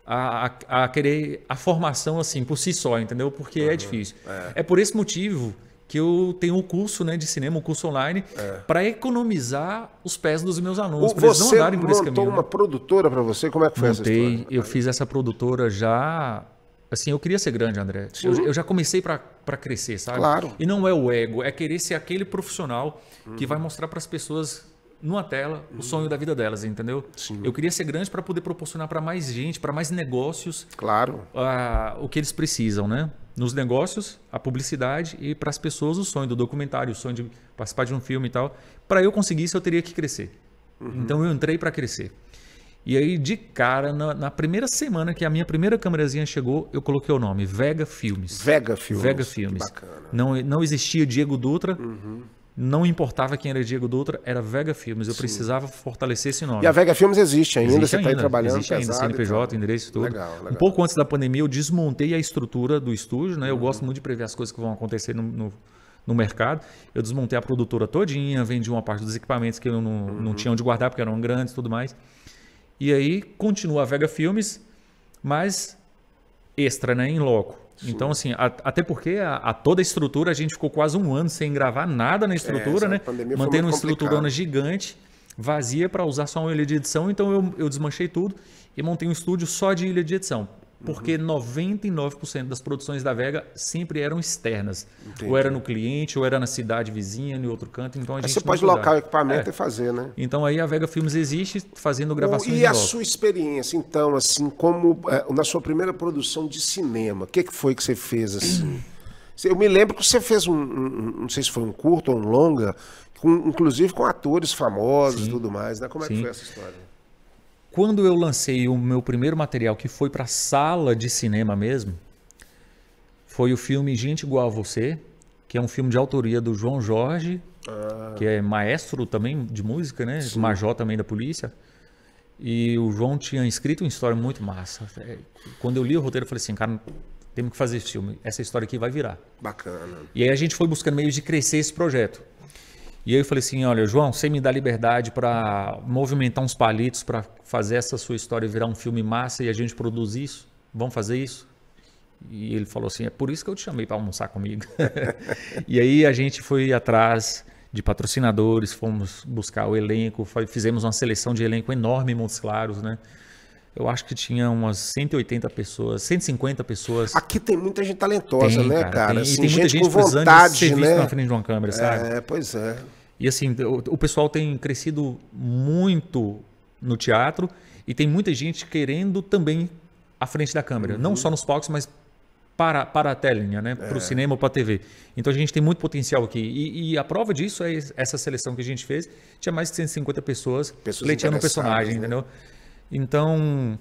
a querer a formação assim, por si só, entendeu? Porque é difícil. É por esse motivo que eu tenho um curso, né, de cinema, um curso online, para economizar os pés dos meus alunos, para eles não
Você
andarem por esse
montou
caminho.
uma produtora para você? Como é que foi essa
Montei,
história?
eu fiz essa produtora já... Assim, eu queria ser grande, André. Eu já comecei para crescer, sabe?
Claro.
E não é o ego, é querer ser aquele profissional que vai mostrar para as pessoas numa tela o sonho da vida delas, entendeu?
Sim.
Eu queria ser grande para poder proporcionar para mais gente, para mais negócios,
Claro.
o que eles precisam, né? Nos negócios, a publicidade, e para as pessoas o sonho do documentário, o sonho de participar de um filme e tal. Para eu conseguir isso, eu teria que crescer. Então eu entrei para crescer. E aí, de cara, na primeira semana que a minha primeira câmerazinha chegou, eu coloquei o nome, Vega Filmes.
Vega Filmes.
Vega Filmes.
Que bacana.
Não existia Diego Dutra, não importava quem era Diego Dutra, era Vega Filmes. Eu precisava fortalecer esse nome.
E a Vega Filmes existe ainda?
Existe
você está aí
ainda,
trabalhando
existe ainda,
pesado e
CNPJ,
tal.
endereço e tudo.
Legal, legal.
Um pouco antes da pandemia, eu desmontei a estrutura do estúdio, né? Eu gosto muito de prever as coisas que vão acontecer no mercado. Eu desmontei a produtora todinha, vendi uma parte dos equipamentos que eu não tinha onde guardar, porque eram grandes e tudo mais. E aí, continua a Vega Filmes, mas extra, né? Em loco. Então, assim, até porque toda a estrutura, a gente ficou quase um ano sem gravar nada na estrutura, né? Mantendo uma estruturona gigante, vazia para usar só uma ilha de edição. Então, eu desmanchei tudo e montei um estúdio só de ilha de edição. Porque 99% das produções da Vega sempre eram externas. Entendi. Ou era no cliente, ou era na cidade vizinha, em outro canto. Então,
você pode locar o equipamento e fazer, né?
Então, aí a Vega Filmes existe fazendo gravações.
E a sua experiência, então, assim, como na sua primeira produção de cinema, o que foi que você fez, assim? Eu me lembro que você fez não sei se foi um curto ou um longa, inclusive com atores famosos e tudo mais, né? Como é que foi essa história?
Quando eu lancei o meu primeiro material, que foi para sala de cinema mesmo, foi o filme Gente Igual a Você, que é um filme de autoria do João Jorge, que é maestro também de música, né? Sim. Major também da polícia. E o João tinha escrito uma história muito massa. Quando eu li o roteiro, eu falei assim, cara, temos que fazer esse filme. Essa história aqui vai virar.
Bacana.
E aí a gente foi buscando meios de crescer esse projeto. E aí eu falei assim, olha, João, você me dá liberdade para movimentar uns palitos para fazer essa sua história virar um filme massa e a gente produz isso? Vamos fazer isso? E ele falou assim, é por isso que eu te chamei para almoçar comigo. E aí a gente foi atrás de patrocinadores, fomos buscar o elenco, fizemos uma seleção de elenco enorme em Montes Claros, né? Eu acho que tinha umas 180 pessoas, 150 pessoas.
Aqui tem muita gente talentosa, né, cara?
Assim, tem muita gente com vontade, de ser visto na frente de uma câmera, sabe?
Pois é.
E assim, o pessoal tem crescido muito no teatro e tem muita gente querendo também à frente da câmera. Não só nos palcos, mas para a telinha, né? Para o cinema ou para a TV. Então a gente tem muito potencial aqui. E a prova disso é essa seleção que a gente fez. Tinha mais de 150 pessoas pleiteando um personagem, né? Entendeu? Então,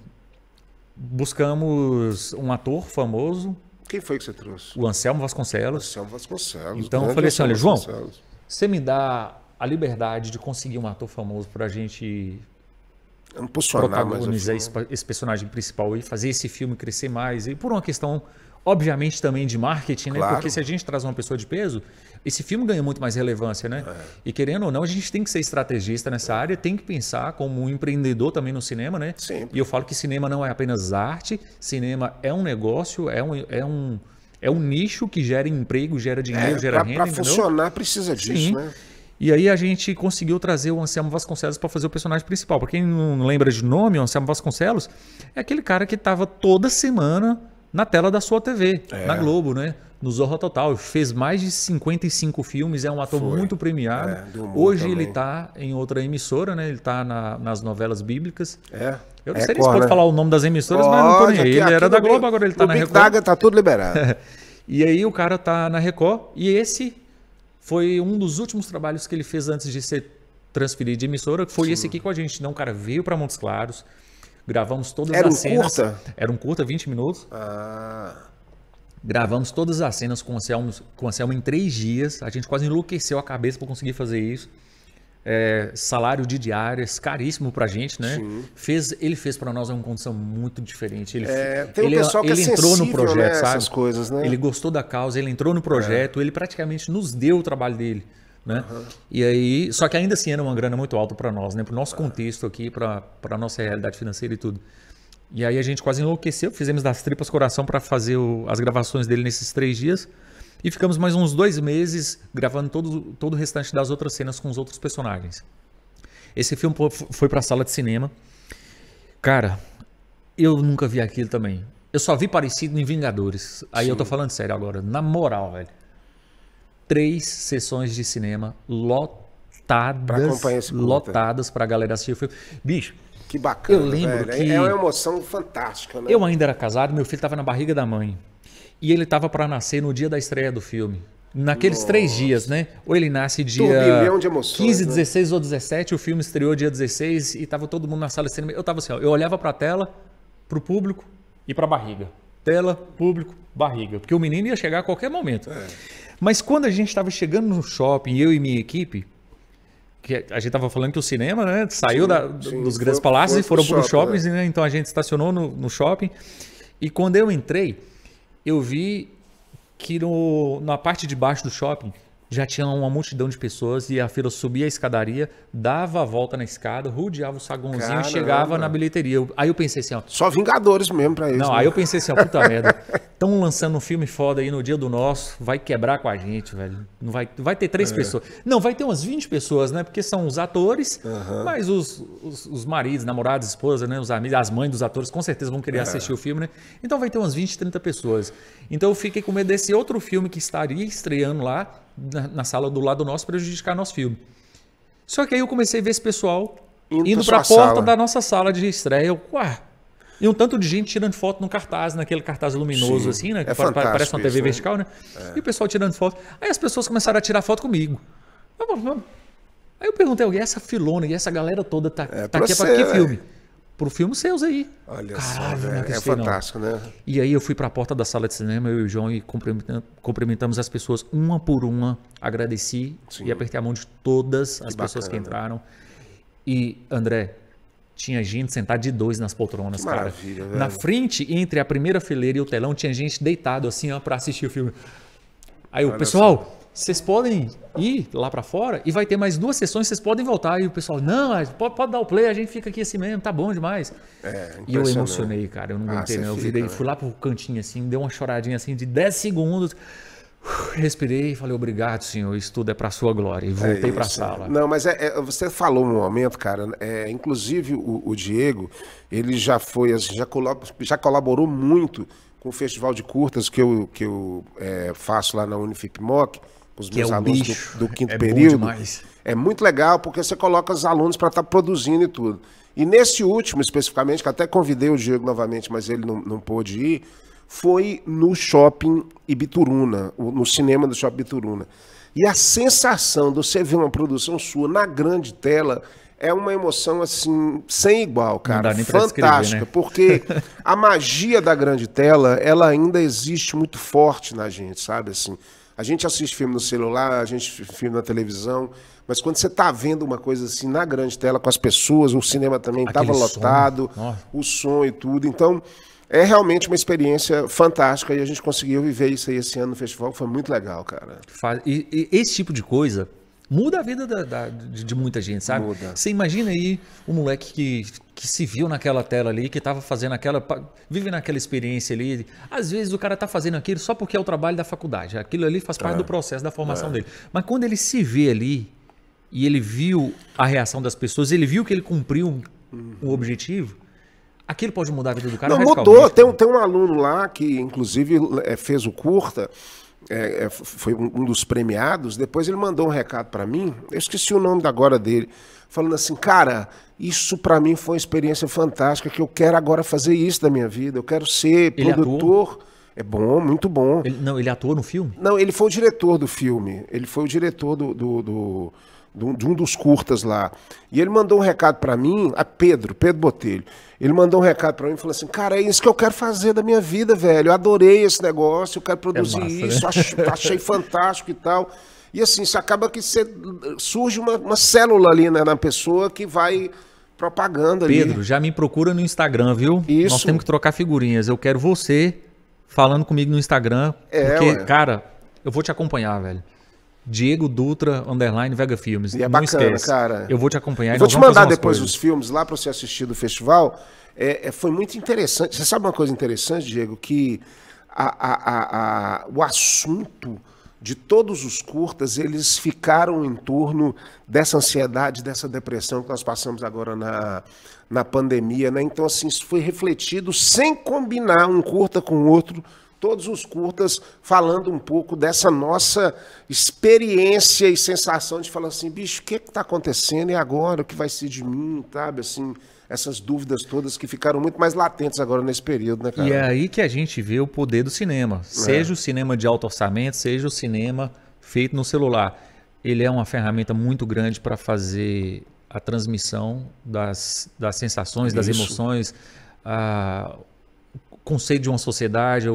buscamos um ator famoso.
Quem foi que você trouxe?
O Anselmo Vasconcelos.
Anselmo Vasconcelos.
Então, eu falei assim, olha, João, você me dá a liberdade de conseguir um ator famoso para a gente protagonizar esse personagem principal e fazer esse filme crescer mais. E por uma questão, obviamente, também de marketing, né? Porque se a gente traz uma pessoa de peso, esse filme ganha muito mais relevância, né? E querendo ou não, a gente tem que ser estrategista nessa área, tem que pensar como um empreendedor também no cinema, né?
Sempre.
E eu falo que cinema não é apenas arte, cinema é um negócio, é um nicho que gera emprego, gera dinheiro, gera renda.
Para funcionar precisa disso, né?
E aí a gente conseguiu trazer o Anselmo Vasconcelos para fazer o personagem principal. Para quem não lembra de nome, o Anselmo Vasconcelos é aquele cara que estava toda semana na tela da sua TV, na Globo, né? No Zorra Total. Fez mais de 55 filmes, é um ator muito premiado. Hoje também. Ele está em outra emissora, né? Ele está nas novelas bíblicas. Eu não sei nem se pode falar o nome das emissoras, mas não tô nem aí. Ele era da Globo, agora ele está na Record.
O Big Daga está tudo liberado.
E aí o cara está na Record e esse foi um dos últimos trabalhos que ele fez antes de ser transferido de emissora, que foi esse aqui com a gente. Então o cara veio para Montes Claros, gravamos todas as cenas. Era um curta, 20 minutos. Gravamos todas as cenas com o Anselmo em 3 dias. A gente quase enlouqueceu a cabeça para conseguir fazer isso. Salário de diárias, caríssimo pra gente, né? Ele fez para nós uma condição muito diferente.
Tem um pessoal que
ele entrou no projeto,
né,
sabe?
Essas coisas, né?
Ele gostou da causa, ele entrou no projeto, ele praticamente nos deu o trabalho dele, né? E aí, só que ainda assim era uma grana muito alta para nós, né? Para o nosso contexto aqui, para a nossa realidade financeira e tudo. E aí a gente quase enlouqueceu, fizemos das tripas coração para fazer as gravações dele nesses 3 dias. E ficamos mais uns 2 meses gravando todo o restante das outras cenas com os outros personagens. Esse filme foi para a sala de cinema. Cara, eu nunca vi aquilo também. Eu só vi parecido em Vingadores. Aí eu tô falando sério agora. Na moral, velho. 3 sessões de cinema lotadas pra galera assistir o filme. Bicho,
que bacana,
eu lembro
velho.
Que
é uma emoção fantástica, né?
Eu ainda era casado, meu filho estava na barriga da mãe. E ele estava para nascer no dia da estreia do filme. Naqueles 3 dias, né? Ou ele nasce dia
de emoções,
15, 16 ou 17, o filme estreou dia 16 e estava todo mundo na sala de cinema. Eu tava assim, ó, eu olhava para a tela, para o público e para a barriga. Tela, público, barriga. Porque o menino ia chegar a qualquer momento. Mas quando a gente estava chegando no shopping, eu e minha equipe, que a gente estava falando que o cinema, né, saiu dos grandes palácios e foram para os shoppings, né? Então a gente estacionou no shopping. E quando eu entrei, eu vi que na parte de baixo do shopping já tinha uma multidão de pessoas e a fila subia a escadaria, dava a volta na escada, rodeava o saguãozinho e chegava na bilheteria. Aí eu pensei assim, ó...
Só Vingadores mesmo pra isso.
Não, né? Aí eu pensei assim, ó, puta merda. estão lançando um filme foda aí no dia do nosso, vai quebrar com a gente, velho. Não vai ter 3 pessoas. Não, vai ter umas 20 pessoas, né? Porque são os atores, mas os maridos, namorados, esposas, né? Os amigos, as mães dos atores, com certeza vão querer assistir o filme, né? Então vai ter umas 20, 30 pessoas. Então eu fiquei com medo desse outro filme que estaria estreando lá, na sala do lado nosso, prejudicar nosso filme. Só que aí eu comecei a ver esse pessoal indo para a porta da nossa sala de estreia. Eu, ué... E um tanto de gente tirando foto no cartaz, naquele cartaz luminoso, assim, né? Que parece uma TV vertical, né? E o pessoal tirando foto. Aí as pessoas começaram a tirar foto comigo. Aí eu perguntei, e essa filona, e essa galera toda tá aqui para que filme? Pro filme seus aí.
Olha
caralho,
só,
é
fantástico, né?
E aí eu fui para a porta da sala de cinema, eu e o João, e cumprimentamos as pessoas uma por uma, agradeci e apertei a mão de todas as pessoas que entraram. E, André... Tinha gente sentada de 2 nas poltronas, cara.
Maravilha, velho.
Na frente, entre a primeira fileira e o telão, tinha gente deitado assim, ó, pra assistir o filme. Aí o pessoal, vocês podem ir lá pra fora e vai ter mais 2 sessões, vocês podem voltar. E o pessoal, não, pode dar o play, a gente fica aqui assim mesmo, tá bom demais. E eu emocionei, cara, eu não aguentei, não. Eu virei, fui lá pro cantinho assim, dei uma choradinha assim de 10 segundos. Respirei e falei, obrigado, senhor, isso tudo é para sua glória. E voltei para a sala.
Não, mas você falou um momento, cara, inclusive o Diego, ele já foi, já colaborou muito com o festival de curtas que eu faço lá na Unifipmoc, com os meus alunos do 5º período. É muito legal, porque você coloca os alunos para estar produzindo e tudo. E nesse último, especificamente, que até convidei o Diego novamente, mas ele não pôde ir, foi no Shopping Ibituruna, no cinema do Shopping Ibituruna. E a sensação de você ver uma produção sua na grande tela é uma emoção assim sem igual, cara.
Não dá nem
fantástica,
pra descrever, né?
Porque a magia da grande tela, ela ainda existe muito forte na gente, sabe? Assim, a gente assiste filme no celular, a gente assiste filme na televisão, mas quando você está vendo uma coisa assim na grande tela com as pessoas, o cinema também estava lotado, o som e tudo, então... É realmente uma experiência fantástica e a gente conseguiu viver isso aí esse ano no festival, foi muito legal, cara.
E esse tipo de coisa muda a vida de muita gente, sabe?
Muda.
Você imagina aí um moleque que se viu naquela tela ali, que estava fazendo vive naquela experiência ali. Às vezes o cara está fazendo aquilo só porque é o trabalho da faculdade. Aquilo ali faz parte do processo da formação dele. Mas quando ele se vê ali e ele viu a reação das pessoas, ele viu que ele cumpriu um objetivo, aquilo pode mudar a vida do cara.
Não, mudou. Tem um aluno lá que, inclusive, fez o curta, foi um dos premiados. Depois ele mandou um recado para mim, eu esqueci o nome agora dele, falando assim, cara, isso para mim foi uma experiência fantástica, que eu quero agora fazer isso da minha vida, eu quero ser produtor. Atuou? É bom, muito bom.
Ele atuou no filme?
Não, ele foi o diretor do filme, ele foi o diretor de um dos curtas lá. E ele mandou um recado para mim, Pedro Botelho. Ele mandou um recado para mim e falou assim, cara, é isso que eu quero fazer da minha vida, velho. Eu adorei esse negócio, eu quero produzir isso, achei fantástico e tal. E assim, você acaba que surge uma célula ali, né, na pessoa que vai propagando ali.
Pedro, já me procura no Instagram, viu?
Isso.
Nós temos que trocar figurinhas. Eu quero você falando comigo no Instagram, porque, cara, eu vou te acompanhar, velho. Diego Dutra, _, Vega Filmes.
E é bacana, cara.
Eu vou te acompanhar.
Eu vou te mandar depois os filmes lá para você assistir do festival. Foi muito interessante. Você sabe uma coisa interessante, Diego? Que o assunto de todos os curtas, eles ficaram em torno dessa ansiedade, dessa depressão que nós passamos agora na pandemia, né? Então, assim, isso foi refletido sem combinar um curta com o outro. Todos os curtas falando um pouco dessa nossa experiência e sensação de falar assim, bicho, o que está acontecendo e agora? O que vai ser de mim, sabe? Assim, essas dúvidas todas que ficaram muito mais latentes agora nesse período, né, cara?
E é aí que a gente vê o poder do cinema. Seja o cinema de alto orçamento, seja o cinema feito no celular. Ele é uma ferramenta muito grande para fazer a transmissão das sensações, das emoções, conceito de uma sociedade,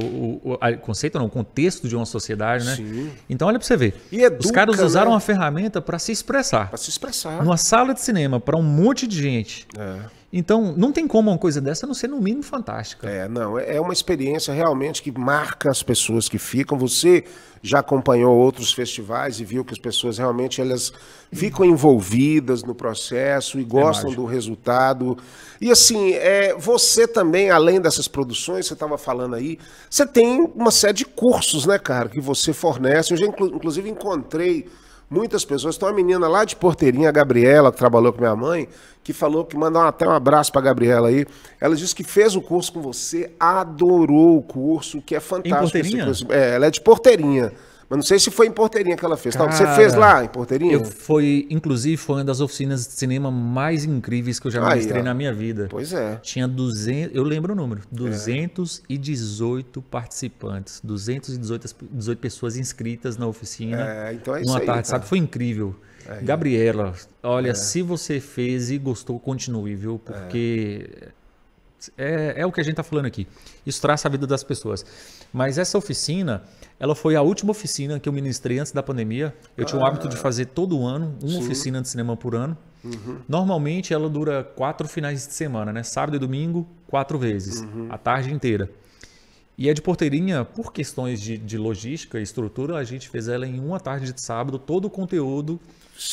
conceito não, o contexto de uma sociedade, né?
Sim.
Então olha para você ver, os caras usaram a ferramenta para se expressar.
Para se expressar.
Numa sala de cinema, para um monte de gente. Então, não tem como uma coisa dessa não ser, no mínimo, fantástica.
Não, é uma experiência realmente que marca as pessoas que ficam. Você já acompanhou outros festivais e viu que as pessoas realmente elas ficam envolvidas no processo e gostam do resultado. E assim, você também, além dessas produções, você estava falando aí, você tem uma série de cursos, né, cara, que você fornece. Eu já, inclusive, encontrei muitas pessoas. Tem uma menina lá de Porteirinha, a Gabriela, que trabalhou com minha mãe, que falou que mandou até um abraço para a Gabriela aí. Ela disse que fez o curso com você, adorou o curso, que é fantástico.
Em Porteirinha?
Ela é de Porteirinha. Mas não sei se foi em Porteirinha que ela fez. Cara, você fez lá em Porteirinha?
Inclusive, foi uma das oficinas de cinema mais incríveis que eu já ministrei na minha vida.
Pois é.
Tinha 200, eu lembro o número, 218 participantes, 218 pessoas inscritas na oficina.
Então é isso
uma
aí,
tarde,
cara.
sabe? Foi incrível. Gabriela, olha, se você fez e gostou, continue, viu? Porque é o que a gente tá falando aqui. Isso traça a vida das pessoas. Mas essa oficina, ela foi a última oficina que eu ministrei antes da pandemia. Eu tinha o hábito de fazer todo ano, uma oficina de cinema por ano. Normalmente ela dura 4 finais de semana, né? Sábado e domingo, 4 vezes, a tarde inteira. E a de Porteirinha, por questões de logística e estrutura, a gente fez ela em uma tarde de sábado, todo o conteúdo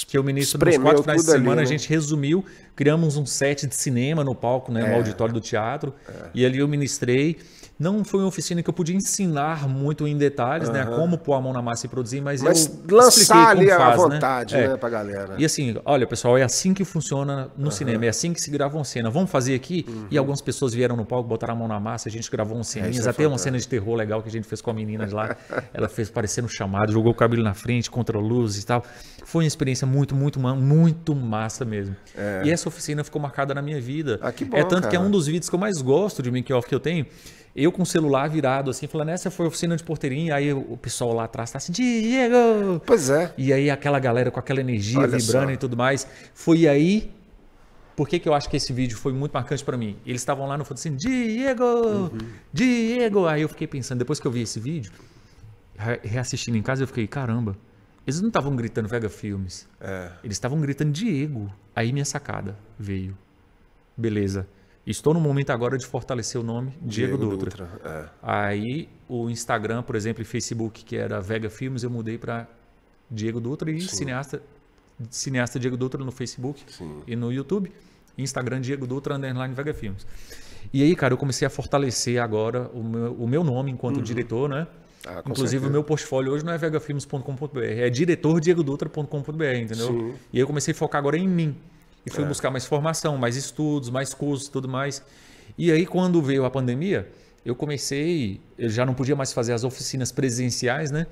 que eu ministro nos 4 finais de semana, a gente resumiu, criamos um set de cinema no palco, né, no auditório do teatro, e ali eu ministrei. Não foi uma oficina que eu podia ensinar muito em detalhes, né, como pôr a mão na massa e produzir, mas eu
lançar ali
como faz,
à vontade, né, pra galera.
E assim, olha, pessoal, é assim que funciona no cinema, é assim que se grava uma cena. Vamos fazer aqui? E algumas pessoas vieram no palco, botaram a mão na massa, a gente gravou umas ceninhas, até uma cena de terror legal que a gente fez com a menina de lá. Ela fez parecendo chamado, jogou o cabelo na frente, contra a luz e tal. Foi uma experiência muito massa mesmo. E essa oficina ficou marcada na minha vida.
Que bom,
tanto
cara.
que é um dos vídeos que eu mais gosto de make-off que eu tenho. Eu com o celular virado assim, falando, essa foi a oficina de Porteirinha, aí o pessoal lá atrás tá assim, Diego!
Pois é.
E aí aquela galera com aquela energia vibrando e tudo mais. Foi aí, por que eu acho que esse vídeo foi muito marcante para mim? Eles estavam lá no fundo assim, Diego! Diego! Aí eu fiquei pensando, depois que eu vi esse vídeo, reassistindo em casa, eu fiquei, caramba, eles não estavam gritando Vega Filmes, eles estavam gritando Diego. Aí minha sacada veio. Beleza. Estou no momento agora de fortalecer o nome Diego Dutra. Aí o Instagram, por exemplo, e Facebook, que era Vega Filmes, eu mudei para Diego Dutra e cineasta Diego Dutra no Facebook e no YouTube. Instagram Diego Dutra _ Vega Filmes. E aí, cara, eu comecei a fortalecer agora o meu nome enquanto diretor, né? Inclusive certeza. O meu portfólio hoje não é vegafilmes.com.br, é diretordiegodutra.com.br, entendeu? Sim. E aí eu comecei a focar agora em mim. E fui buscar mais formação, mais estudos, mais cursos, tudo mais. E aí, quando veio a pandemia, eu já não podia mais fazer as oficinas presenciais, né?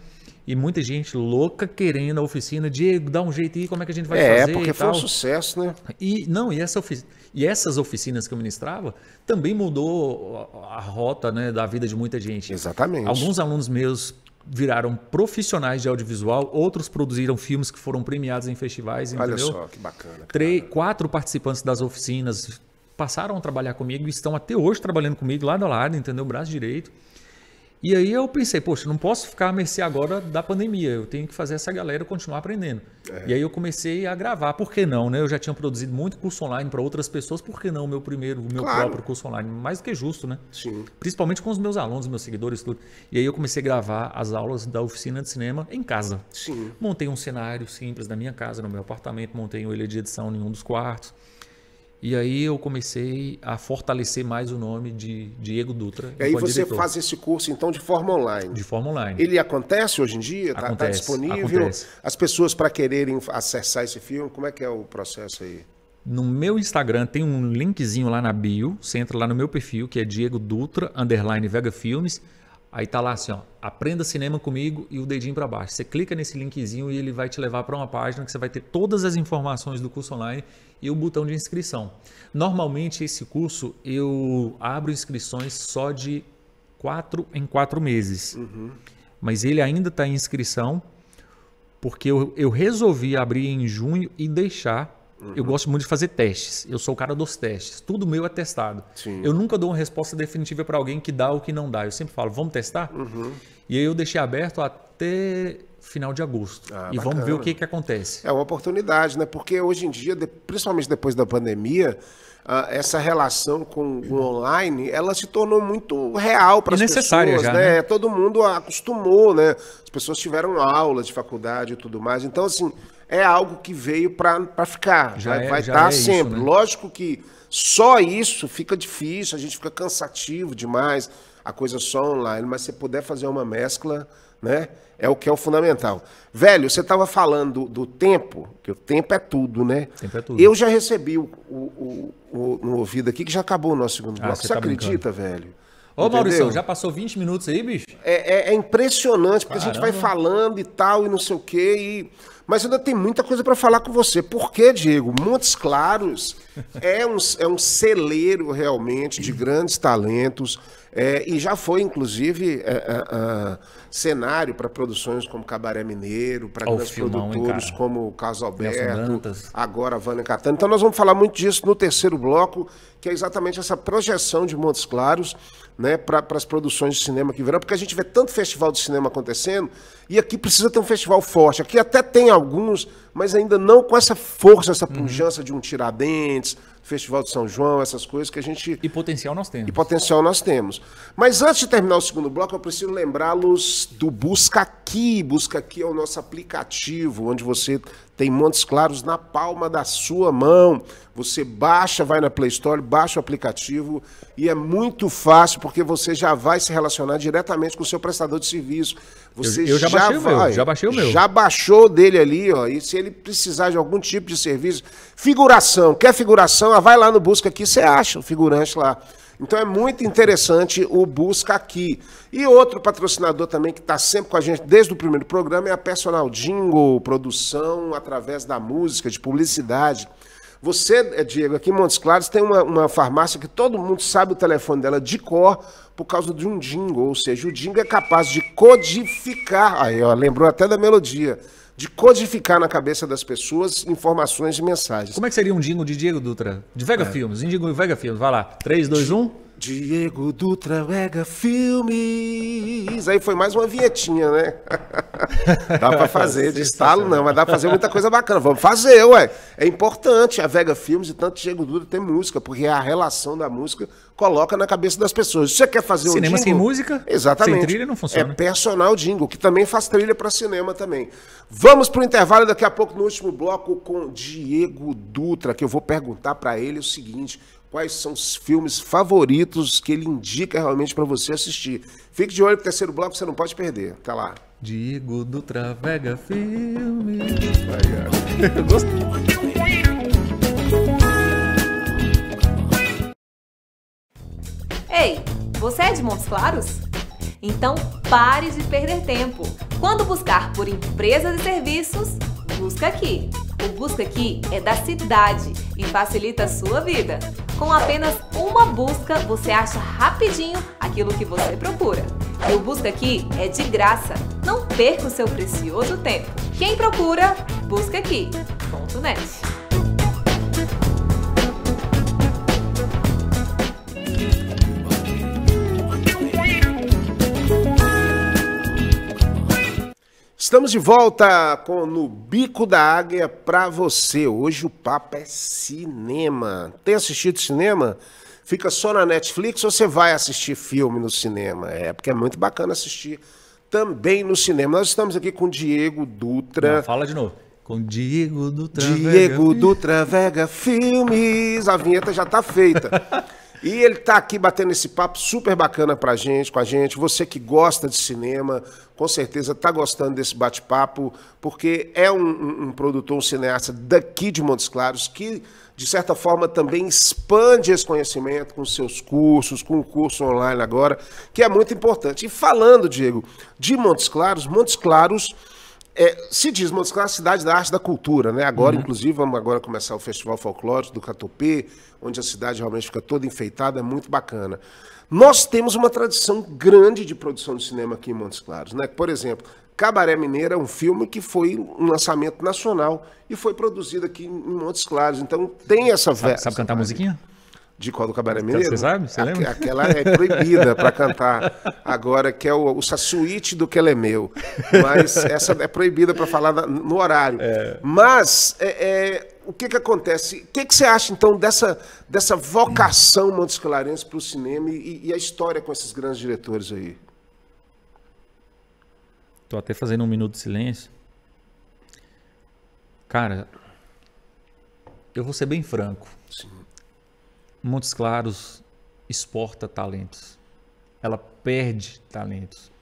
E muita gente louca querendo a oficina. Diego, dá um jeito aí, como é que a gente vai fazer?
Porque foi um sucesso, né?
E essas oficinas que eu ministrava também mudou a rota, né, da vida de muita gente.
Exatamente.
Alguns alunos meus viraram profissionais de audiovisual, outros produziram filmes que foram premiados em festivais, entendeu?
Olha só, que bacana.
4 participantes das oficinas passaram a trabalhar comigo e estão até hoje trabalhando comigo lado a lado, entendeu? Braço direito. E aí eu pensei, poxa, não posso ficar à mercê agora da pandemia, eu tenho que fazer essa galera continuar aprendendo. E aí eu comecei a gravar, por que não, né? Eu já tinha produzido muito curso online para outras pessoas, por que não o meu próprio curso online? Mais do que justo, né?
Sim.
Principalmente com os meus alunos, meus seguidores, tudo. E aí eu comecei a gravar as aulas da oficina de cinema em casa.
Sim.
Montei um cenário simples na minha casa, no meu apartamento, montei uma ilha de edição em um dos quartos. E aí eu comecei a fortalecer mais o nome de Diego Dutra.
E aí você faz esse curso, então, de forma online?
De forma online.
Ele acontece hoje em dia? Está disponível?
Acontece.
As pessoas, para quererem acessar esse filme, como é que é o processo aí?
No meu Instagram tem um linkzinho lá na bio. Você entra lá no meu perfil, que é Diego Dutra, _ Vega Filmes. Aí tá lá assim, ó, aprenda cinema comigo e o dedinho para baixo. Você clica nesse linkzinho e ele vai te levar para uma página que você vai ter todas as informações do curso online e o botão de inscrição. Normalmente esse curso eu abro inscrições só de 4 em 4 meses. Mas ele ainda está em inscrição porque eu resolvi abrir em junho e deixar. Eu gosto muito de fazer testes. Eu sou o cara dos testes. Tudo meu é testado.
Sim.
Eu nunca dou uma resposta definitiva para alguém que dá ou que não dá. Eu sempre falo, vamos testar? E aí eu deixei aberto até final de agosto. E
bacana.
vamos ver o que acontece.
É uma oportunidade, né? Porque hoje em dia, principalmente depois da pandemia, essa relação com o online, ela se tornou muito real para as pessoas,
já,
né? Todo mundo acostumou, né? As pessoas tiveram aula de faculdade e tudo mais. Então, assim, é algo que veio para ficar. Vai estar sempre. Isso, né? Lógico que só isso fica difícil, a gente fica cansativo demais, a coisa só online, mas se puder fazer uma mescla, né? É o que é o fundamental. Velho, você estava falando do tempo, que o tempo é tudo, né?
Tempo é tudo.
Eu já recebi no ouvido aqui que já acabou o nosso segundo bloco. Você acredita, velho?
Ô, Maurício, já passou 20 minutos aí, bicho?
É impressionante, porque a gente vai falando e tal, e não sei o quê, mas ainda tem muita coisa para falar com você. Por quê, Diego? Montes Claros é um celeiro realmente de grandes talentos, e já foi, inclusive, cenário para produções como Cabaré Mineiro, para grandes produtores como o Carlos Alberto, agora a Vânia Catani. Então nós vamos falar muito disso no terceiro bloco, que é exatamente essa projeção de Montes Claros, né, para as produções de cinema que virão, porque a gente vê tanto festival de cinema acontecendo, e aqui precisa ter um festival forte. Aqui até tem alguns, mas ainda não com essa força, essa pujança de um Tiradentes, Festival de São João, essas coisas que a gente...
E potencial nós temos.
E potencial nós temos. Mas antes de terminar o segundo bloco, eu preciso lembrá-los do Busca Aqui. Busca Aqui é o nosso aplicativo, onde você tem Montes Claros na palma da sua mão. Você baixa, vai na Play Store, baixa o aplicativo e é muito fácil, porque você já vai se relacionar diretamente com o seu prestador de serviço. Você
eu já baixei o meu.
Já baixou dele ali, ó. E se ele precisar de algum tipo de serviço, figuração, quer figuração? Vai lá no Busca Aqui, você acha o figurante lá. Então é muito interessante o Busca Aqui. E outro patrocinador também que está sempre com a gente desde o primeiro programa é a Personal Jingle, produção através da música, de publicidade. Você, Diego, aqui em Montes Claros tem uma farmácia que todo mundo sabe o telefone dela de cor por causa de um jingle, ou seja, o jingle é capaz de codificar, aí ó, lembrou até da melodia, de codificar na cabeça das pessoas informações e mensagens.
Como é que seria um jingle de Diego Dutra? De Vega Filmes, um jingle de Vega Filmes, vai lá, 3, 2, 1...
Diego Dutra Vega Filmes. Aí foi mais uma vinhetinha, né? Dá pra fazer, de estalo não, mas dá pra fazer muita coisa bacana. Vamos fazer, ué. É importante a Vega Filmes e tanto Diego Dutra ter música, porque a relação da música coloca na cabeça das pessoas. Se você quer fazer
cinema
jingle,
sem música,
exatamente,
sem trilha não funciona.
É Personal Jingle, que também faz trilha para cinema também. Vamos pro intervalo daqui a pouco no último bloco com Diego Dutra, que eu vou perguntar para ele o seguinte: quais são os filmes favoritos que ele indica realmente para você assistir. Fique de olho pro terceiro bloco, você não pode perder. Tá lá.
Diego Dutra Vega Filmes.
Eu gostei.
Ei, você é de Montes Claros? Então pare de perder tempo. Quando buscar por empresas e serviços, busca aqui. O Busca Aqui é da cidade e facilita a sua vida. Com apenas uma busca, você acha rapidinho aquilo que você procura. E o Busca Aqui é de graça. Não perca o seu precioso tempo. Quem procura, busca aqui.net.
Estamos de volta no Bico da Águia para você. Hoje o papo é cinema. Tem assistido cinema? Fica só na Netflix ou você vai assistir filme no cinema? Porque é muito bacana assistir também no cinema. Nós estamos aqui com Diego Dutra.
Não, fala de novo. Com Diego Dutra
Diego Dutra Vega Filmes. A vinheta já está feita. E ele está aqui batendo esse papo super bacana com a gente. Você que gosta de cinema, com certeza está gostando desse bate-papo, porque é um produtor, um cineasta daqui de Montes Claros, que, de certa forma, também expande esse conhecimento com seus cursos, com o curso online agora, que é muito importante. E falando, Diego, de Montes Claros, se diz Montes Claros, cidade da arte e da cultura, né? Agora, inclusive, vamos agora começar o Festival Folclórico do Catopê, onde a cidade realmente fica toda enfeitada, é muito bacana. Nós temos uma tradição grande de produção de cinema aqui em Montes Claros, né? Por exemplo, Cabaré Mineiro é um filme que foi um lançamento nacional e foi produzido aqui em Montes Claros. Então tem essa...
Sabe cantar a musiquinha?
De qual do Cabaré Mineiro?
Você sabe? Você lembra?
Aquela é proibida para cantar agora, que é o suíte do que ele é meu. Mas essa é proibida para falar no horário. Mas o que acontece? O que você acha, então, dessa vocação montesclarense para o cinema e a história com esses grandes diretores aí?
Tô até fazendo um minuto de silêncio. Cara, eu vou ser bem franco.
Sim.
Montes Claros exporta talentos. Ela perde talentos.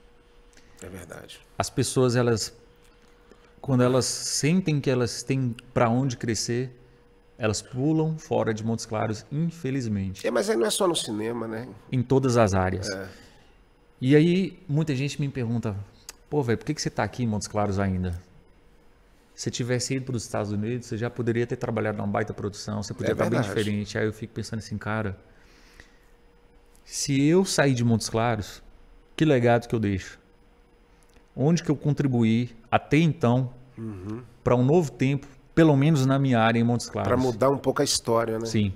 É verdade.
As pessoas, quando elas sentem que elas têm para onde crescer, elas pulam fora de Montes Claros, infelizmente.
Mas aí não é só no cinema, né?
Em todas as áreas. E aí, muita gente me pergunta, pô, velho, por que você está aqui em Montes Claros ainda? Se tivesse ido para os Estados Unidos, você já poderia ter trabalhado numa baita produção, você podia estar bem diferente. Aí eu fico pensando assim, cara, se eu sair de Montes Claros, que legado que eu deixo? Onde que eu contribuí até então para um novo tempo, pelo menos na minha área em Montes Claros?
Para mudar um pouco a história, né?
Sim.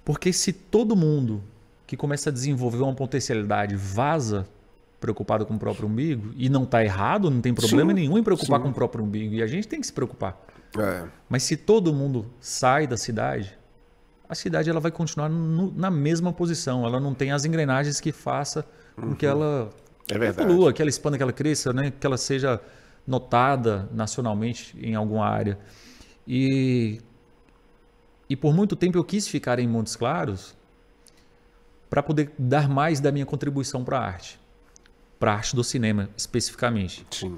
Porque se todo mundo que começa a desenvolver uma potencialidade vaza preocupado com o próprio umbigo, e não está errado, não tem problema nenhum em preocupar com o próprio umbigo, e a gente tem que se preocupar. Mas se todo mundo sai da cidade, a cidade ela vai continuar na mesma posição, ela não tem as engrenagens que faça com que ela evolua, que ela expanda, que ela cresça, né? Que ela seja notada nacionalmente em alguma área. E por muito tempo eu quis ficar em Montes Claros para poder dar mais da minha contribuição para a arte do cinema, especificamente.
Sim.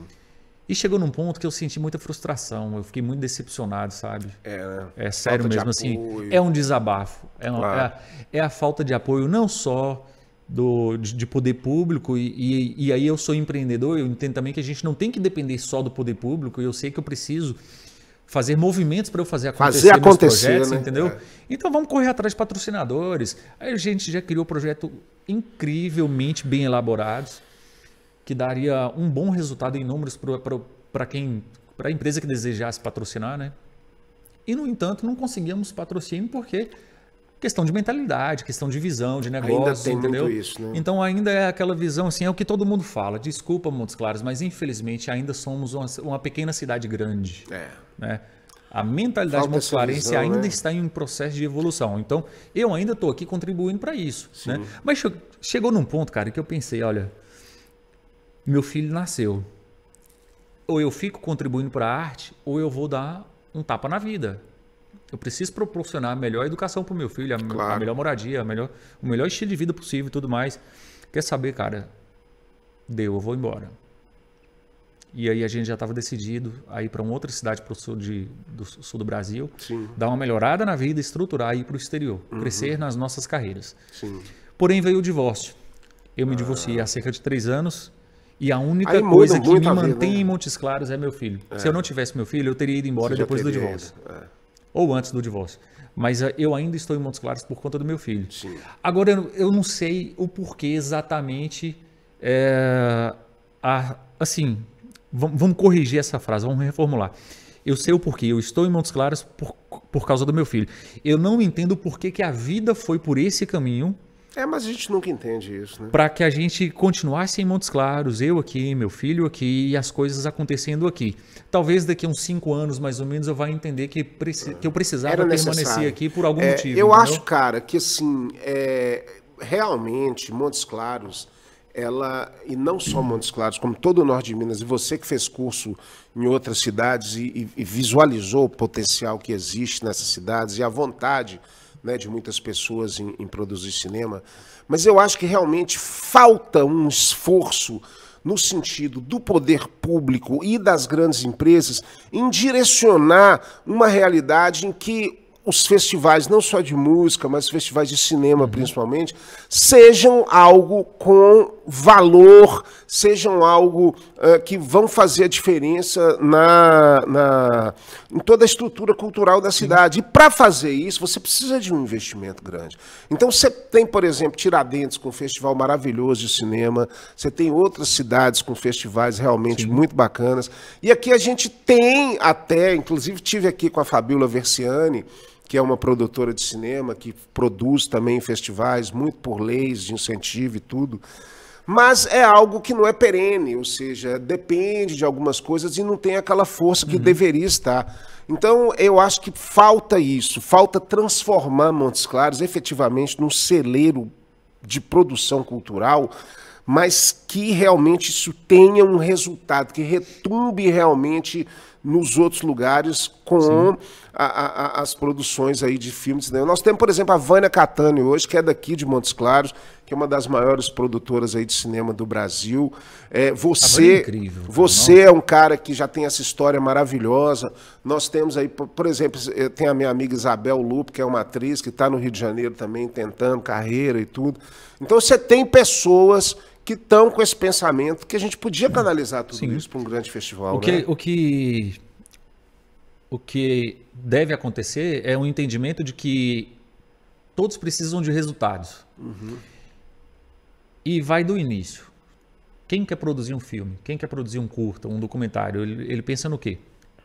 E chegou num ponto que eu senti muita frustração, eu fiquei muito decepcionado, sabe? É sério mesmo, assim, é um desabafo. É a falta de apoio, não só de poder público, e aí eu sou empreendedor, eu entendo também que a gente não tem que depender só do poder público, e eu sei que eu preciso fazer movimentos para eu fazer acontecer meus projetos, né? Entendeu? Então vamos correr atrás de patrocinadores. Aí a gente já criou um projeto incrivelmente bem elaborados, que daria um bom resultado em números para a empresa que desejasse patrocinar, né? E, no entanto, não conseguíamos patrocínio porque questão de mentalidade, questão de visão, de negócio,
ainda tem
entendeu?
Muito isso, né?
Então, ainda é aquela visão, assim, é o que todo mundo fala. Desculpa, Montes Claros, mas, infelizmente, ainda somos uma pequena cidade grande. Né? A mentalidade montesclarense ainda está em um processo de evolução. Então, eu ainda estou aqui contribuindo para isso. Né? Mas chegou num ponto, cara, que eu pensei, olha, meu filho nasceu. Ou eu fico contribuindo para a arte, ou eu vou dar um tapa na vida. Eu preciso proporcionar a melhor educação para o meu filho, a melhor moradia, o melhor estilo de vida possível e tudo mais. Quer saber, cara? Eu vou embora. E aí a gente já estava decidido a ir para uma outra cidade para o sul do Brasil, dar uma melhorada na vida, estruturar e ir para o exterior, crescer nas nossas carreiras. Porém veio o divórcio. Eu me divorciei há cerca de 3 anos. E a única coisa que me mantém em Montes Claros é meu filho. Se eu não tivesse meu filho, eu teria ido embora depois do divórcio. Ou antes do divórcio. Mas eu ainda estou em Montes Claros por conta do meu filho. Agora, eu não sei o porquê exatamente. Assim, vamos corrigir essa frase, vamos reformular. Eu sei o porquê. Eu estou em Montes Claros por causa do meu filho. Eu não entendo o porquê que a vida foi por esse caminho.
Mas a gente nunca entende isso, né?
Para que a gente continuasse em Montes Claros, eu aqui, meu filho aqui, e as coisas acontecendo aqui. Talvez daqui a uns 5 anos, mais ou menos, eu vá entender que eu precisava permanecer aqui por algum motivo.
Eu acho, cara, que assim, realmente, Montes Claros, e não só Montes Claros, como todo o norte de Minas, e você que fez curso em outras cidades e visualizou o potencial que existe nessas cidades e a vontade, né, de muitas pessoas em produzir cinema, mas eu acho que realmente falta um esforço no sentido do poder público e das grandes empresas em direcionar uma realidade em que os festivais, não só de música, mas festivais de cinema principalmente, sejam algo com valor, sejam algo que vão fazer a diferença em toda a estrutura cultural da cidade. E para fazer isso, você precisa de um investimento grande. Então você tem, por exemplo, Tiradentes com um festival maravilhoso de cinema, você tem outras cidades com festivais realmente muito bacanas. E aqui a gente tem até, inclusive tive aqui com a Fabíola Versiani, que é uma produtora de cinema, que produz também festivais, muito por leis de incentivo e tudo. Mas é algo que não é perene, ou seja, depende de algumas coisas e não tem aquela força que deveria estar. Então, eu acho que falta isso, falta transformar Montes Claros efetivamente num celeiro de produção cultural, mas que realmente isso tenha um resultado, que retumbe realmente nos outros lugares com as produções aí de filmes. Nós temos, por exemplo, a Vânia Catani hoje, que é daqui de Montes Claros, que é uma das maiores produtoras aí de cinema do Brasil. Você,
incrível,
você é um cara que já tem essa história maravilhosa. Nós temos aí, por exemplo, tem a minha amiga Isabel Lupo, que é uma atriz que está no Rio de Janeiro também, tentando carreira e tudo. Então você tem pessoas que estão com esse pensamento que a gente podia canalizar tudo isso para um grande festival.
O que deve acontecer é um entendimento de que todos precisam de resultados. E vai do início. Quem quer produzir um filme? Quem quer produzir um curta, um documentário? Ele pensa no quê?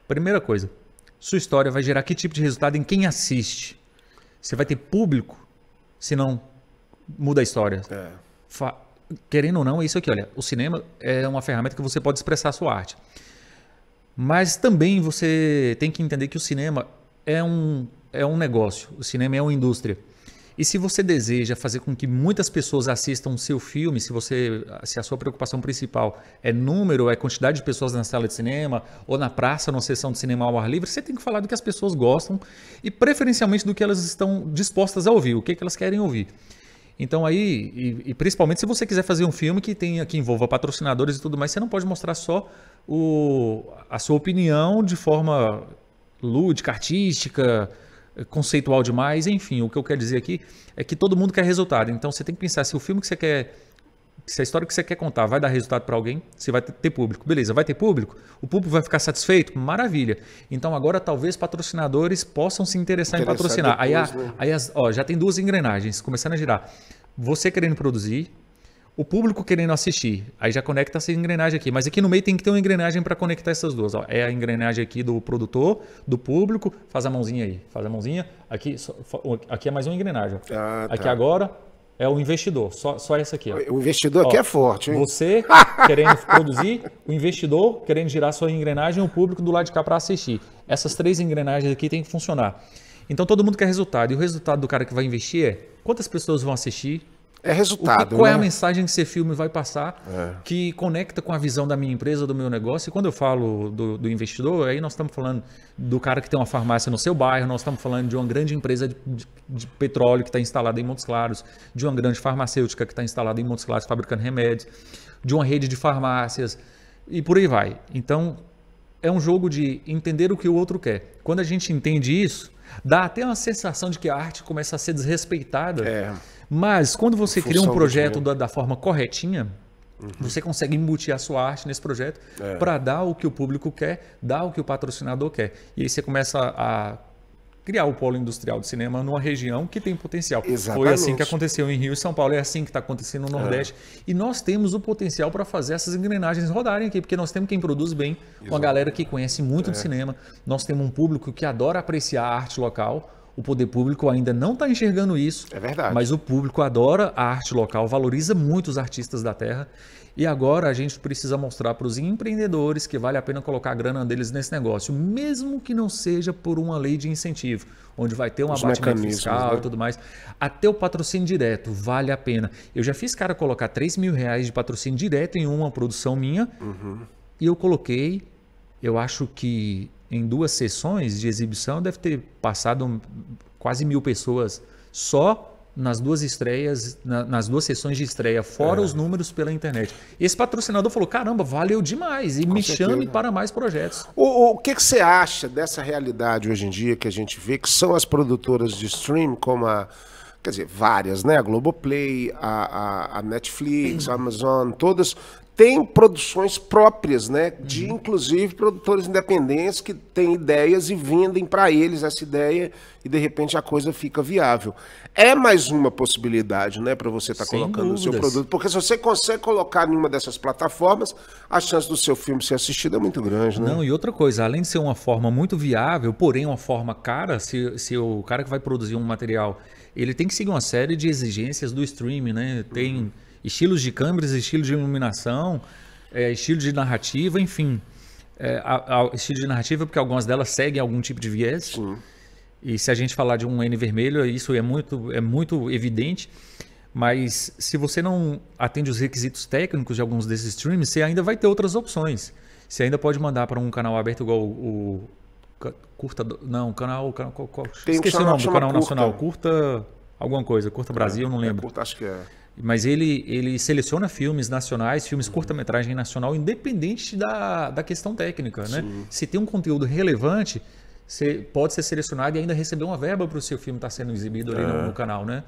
Primeira coisa, sua história vai gerar que tipo de resultado em quem assiste? Você vai ter público? Se não, muda a história. Querendo ou não, é isso aqui. Olha, o cinema é uma ferramenta que você pode expressar a sua arte. Mas também você tem que entender que o cinema é um negócio. O cinema é uma indústria. E se você deseja fazer com que muitas pessoas assistam o seu filme, se a sua preocupação principal é número, é quantidade de pessoas na sala de cinema ou na praça, numa sessão de cinema ao ar livre, você tem que falar do que as pessoas gostam e preferencialmente do que elas estão dispostas a ouvir, o que elas querem ouvir. Então aí, e principalmente se você quiser fazer um filme que envolva patrocinadores e tudo mais, você não pode mostrar só a sua opinião de forma lúdica, artística, conceitual demais, enfim. O que eu quero dizer aqui é que todo mundo quer resultado. Então você tem que pensar se o filme que você quer, se a história que você quer contar vai dar resultado para alguém, se vai ter público. Beleza, vai ter público? O público vai ficar satisfeito? Maravilha. Então agora talvez patrocinadores possam se interessar em patrocinar. Depois, já tem duas engrenagens começando a girar. Você querendo produzir, o público querendo assistir. Aí já conecta essa engrenagem aqui. Mas aqui no meio tem que ter uma engrenagem para conectar essas duas. É a engrenagem aqui do produtor, do público. Faz a mãozinha aí. Faz a mãozinha. Aqui é mais uma engrenagem. Aqui agora é o investidor. Só essa aqui.
O investidor aqui é forte, hein?
Você querendo produzir, o investidor querendo girar sua engrenagem, o público do lado de cá para assistir. Essas três engrenagens aqui tem que funcionar. Então todo mundo quer resultado. E o resultado do cara que vai investir é quantas pessoas vão assistir.
É resultado.
Qual é a mensagem que esse filme vai passar que conecta com a visão da minha empresa, do meu negócio? E quando eu falo do investidor, aí nós estamos falando do cara que tem uma farmácia no seu bairro, nós estamos falando de uma grande empresa de petróleo que está instalada em Montes Claros, de uma grande farmacêutica que está instalada em Montes Claros fabricando remédios, de uma rede de farmácias e por aí vai. Então, é um jogo de entender o que o outro quer. Quando a gente entende isso, dá até uma sensação de que a arte começa a ser desrespeitada. Mas quando você cria um projeto da forma corretinha, você consegue embutir a sua arte nesse projeto para dar o que o público quer, dar o que o patrocinador quer. E aí você começa a criar o polo industrial de cinema numa região que tem potencial.
Exatamente.
Foi assim que aconteceu em Rio e São Paulo, é assim que está acontecendo no Nordeste. E nós temos o potencial para fazer essas engrenagens rodarem aqui, porque nós temos quem produz bem, uma galera que conhece muito de cinema, nós temos um público que adora apreciar a arte local. O poder público ainda não está enxergando isso.
É verdade.
Mas o público adora a arte local, valoriza muito os artistas da terra. E agora a gente precisa mostrar para os empreendedores que vale a pena colocar a grana deles nesse negócio, mesmo que não seja por uma lei de incentivo, onde vai ter um abatimento fiscal e tudo mais. Até o patrocínio direto vale a pena. Eu já fiz cara colocar R$3.000 de patrocínio direto em uma produção minha e eu coloquei, eu acho que em 2 sessões de exibição deve ter passado quase 1.000 pessoas só nas 2 estreias, nas 2 sessões de estreia, fora os números pela internet. Esse patrocinador falou, caramba, valeu demais e me chame para mais projetos.
O que você acha dessa realidade hoje em dia que a gente vê, que são as produtoras de stream, como quer dizer, várias, né? A Globoplay, a Netflix, a Amazon, todas tem produções próprias, né? De inclusive produtores independentes que têm ideias e vendem para eles essa ideia e de repente a coisa fica viável. É mais uma possibilidade, né, para você estar colocando o seu produto, porque se você consegue colocar em uma dessas plataformas, a chance do seu filme ser assistido é muito grande, né?
Não, e outra coisa, além de ser uma forma muito viável, porém uma forma cara, se o cara que vai produzir um material, ele tem que seguir uma série de exigências do streaming, né? Tem estilos de câmeras, estilos de iluminação, estilo de narrativa, enfim. Estilo de narrativa, porque algumas delas seguem algum tipo de viés.
Sim.
E se a gente falar de um N vermelho, isso é muito evidente. Mas se você não atende os requisitos técnicos de alguns desses streams, você ainda vai ter outras opções. Você ainda pode mandar para um canal aberto igual o Curta... Não, esqueci o nome do canal nacional. Curta alguma coisa. Curta Brasil, não lembro.
Curta, acho que é.
Mas ele seleciona filmes nacionais, filmes curta-metragem nacional, independente da questão técnica, né? Se tem um conteúdo relevante, você pode ser selecionado e ainda receber uma verba para o seu filme estar sendo exibido ali no canal, né?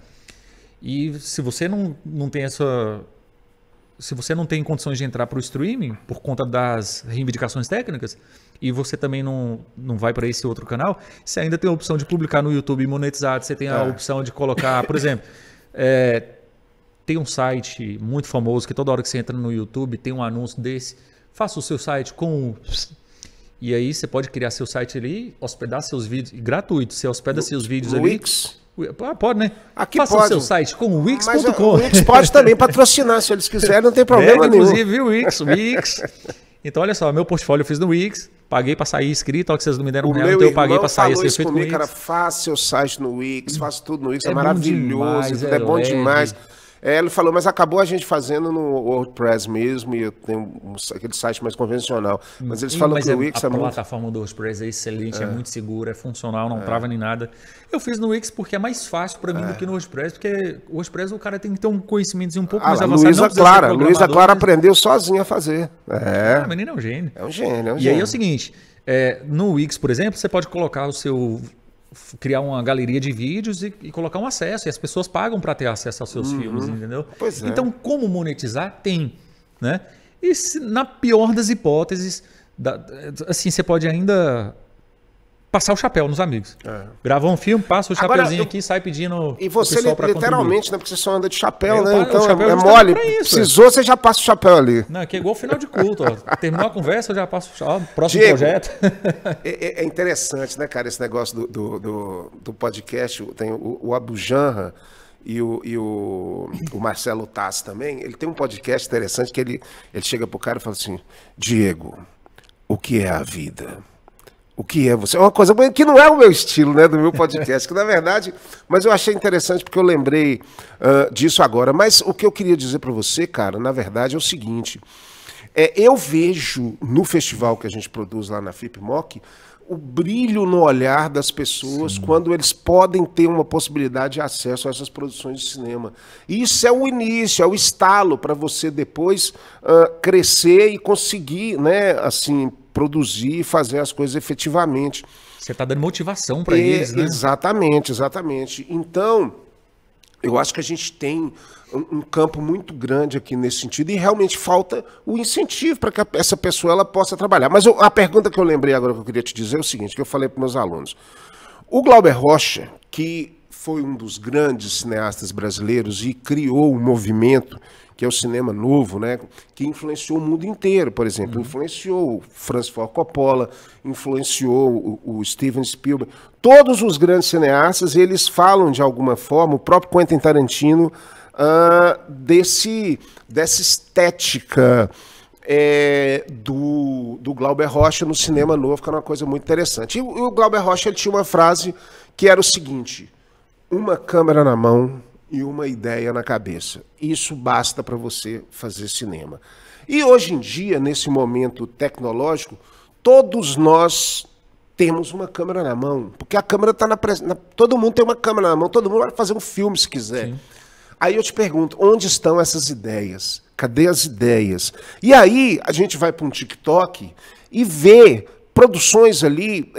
E se você não tem essa... Se você não tem condições de entrar para o streaming, por conta das reivindicações técnicas, e você também não vai para esse outro canal, você ainda tem a opção de publicar no YouTube monetizado, você tem a opção de colocar, por exemplo... Tem um site muito famoso que toda hora que você entra no YouTube tem um anúncio desse. Faça o seu site com... E aí você pode criar seu site ali, hospedar seus vídeos, gratuito. Você hospeda seus vídeos ali.
Wix?
Pode, né?
Aqui
Faça
pode.
o seu site com o Wix.com.
Mas o Wix pode também patrocinar, se eles quiserem, não tem problema nenhum.
Inclusive, o Wix. Então, olha só, meu portfólio eu fiz no Wix, paguei para sair inscrito, olha que vocês não me deram real, então eu paguei para sair esse feito
comigo,
no Wix.
cara, faça seu site no Wix, faça tudo no Wix, é
bom
maravilhoso,
demais,
é bom
leve.
demais. Ele falou, mas acabou a gente fazendo no WordPress mesmo, e eu tenho aquele site mais convencional. Mas eles falam que o Wix
a
muito...
plataforma do WordPress é excelente, é muito segura, é funcional, não trava nem nada. Eu fiz no Wix porque é mais fácil para mim do que no WordPress, porque o WordPress o cara tem que ter um conhecimento um pouco mais avançado.
Luísa Clara aprendeu sozinha a fazer.
A menina é um gênio.
É um gênio,
E aí é o seguinte, no Wix, por exemplo, você pode colocar criar uma galeria de vídeos e colocar um acesso, e as pessoas pagam para ter acesso aos seus filmes, entendeu?
Pois é.
Então, como monetizar? Tem, né? E na pior das hipóteses, assim, você pode ainda passar o chapéu nos amigos. Grava um filme, passa o chapéuzinho aqui e sai pedindo.
E você literalmente, né? Porque você só anda de chapéu, né?
Então
é mole. Precisou, você já passa o chapéu ali.
Não, aqui é igual o final de culto. Ó. Terminou a conversa, eu já passo o próximo
Diego,
projeto.
É interessante, né, cara, esse negócio do podcast. Tem o Abu Janra e o Marcelo Tassi também. Ele tem um podcast interessante que ele chega pro cara e fala assim: Diego, o que é a vida? O que é você? É uma coisa que não é o meu estilo, né, do meu podcast, que na verdade, mas eu achei interessante porque eu lembrei disso agora. Mas o que eu queria dizer para você, cara, na verdade é o seguinte, eu vejo no festival que a gente produz lá na FlipMock o brilho no olhar das pessoas quando eles podem ter uma possibilidade de acesso a essas produções de cinema. E isso é o início, é o estalo para você depois crescer e conseguir, né, assim, produzir e fazer as coisas efetivamente.
Você está dando motivação para eles, né?
Exatamente, exatamente. Então, eu acho que a gente tem um campo muito grande aqui nesse sentido e realmente falta o incentivo para que essa pessoa ela possa trabalhar. Mas a pergunta que eu lembrei agora que eu queria te dizer é o seguinte, que eu falei para meus alunos. O Glauber Rocha, que foi um dos grandes cineastas brasileiros e criou um movimento que é o cinema novo, né, que influenciou o mundo inteiro, por exemplo. Influenciou o Francis Ford Coppola, influenciou o Steven Spielberg. Todos os grandes cineastas, eles falam de alguma forma, o próprio Quentin Tarantino, dessa estética do Glauber Rocha no cinema novo, que era uma coisa muito interessante. E o Glauber Rocha ele tinha uma frase que era o seguinte: uma câmera na mão e uma ideia na cabeça. Isso basta para você fazer cinema. E hoje em dia, nesse momento tecnológico, todos nós temos uma câmera na mão, porque a câmera está todo mundo tem uma câmera na mão, todo mundo vai fazer um filme se quiser. Sim. Aí eu te pergunto, onde estão essas ideias? Cadê as ideias? E aí a gente vai para um TikTok e vê produções ali,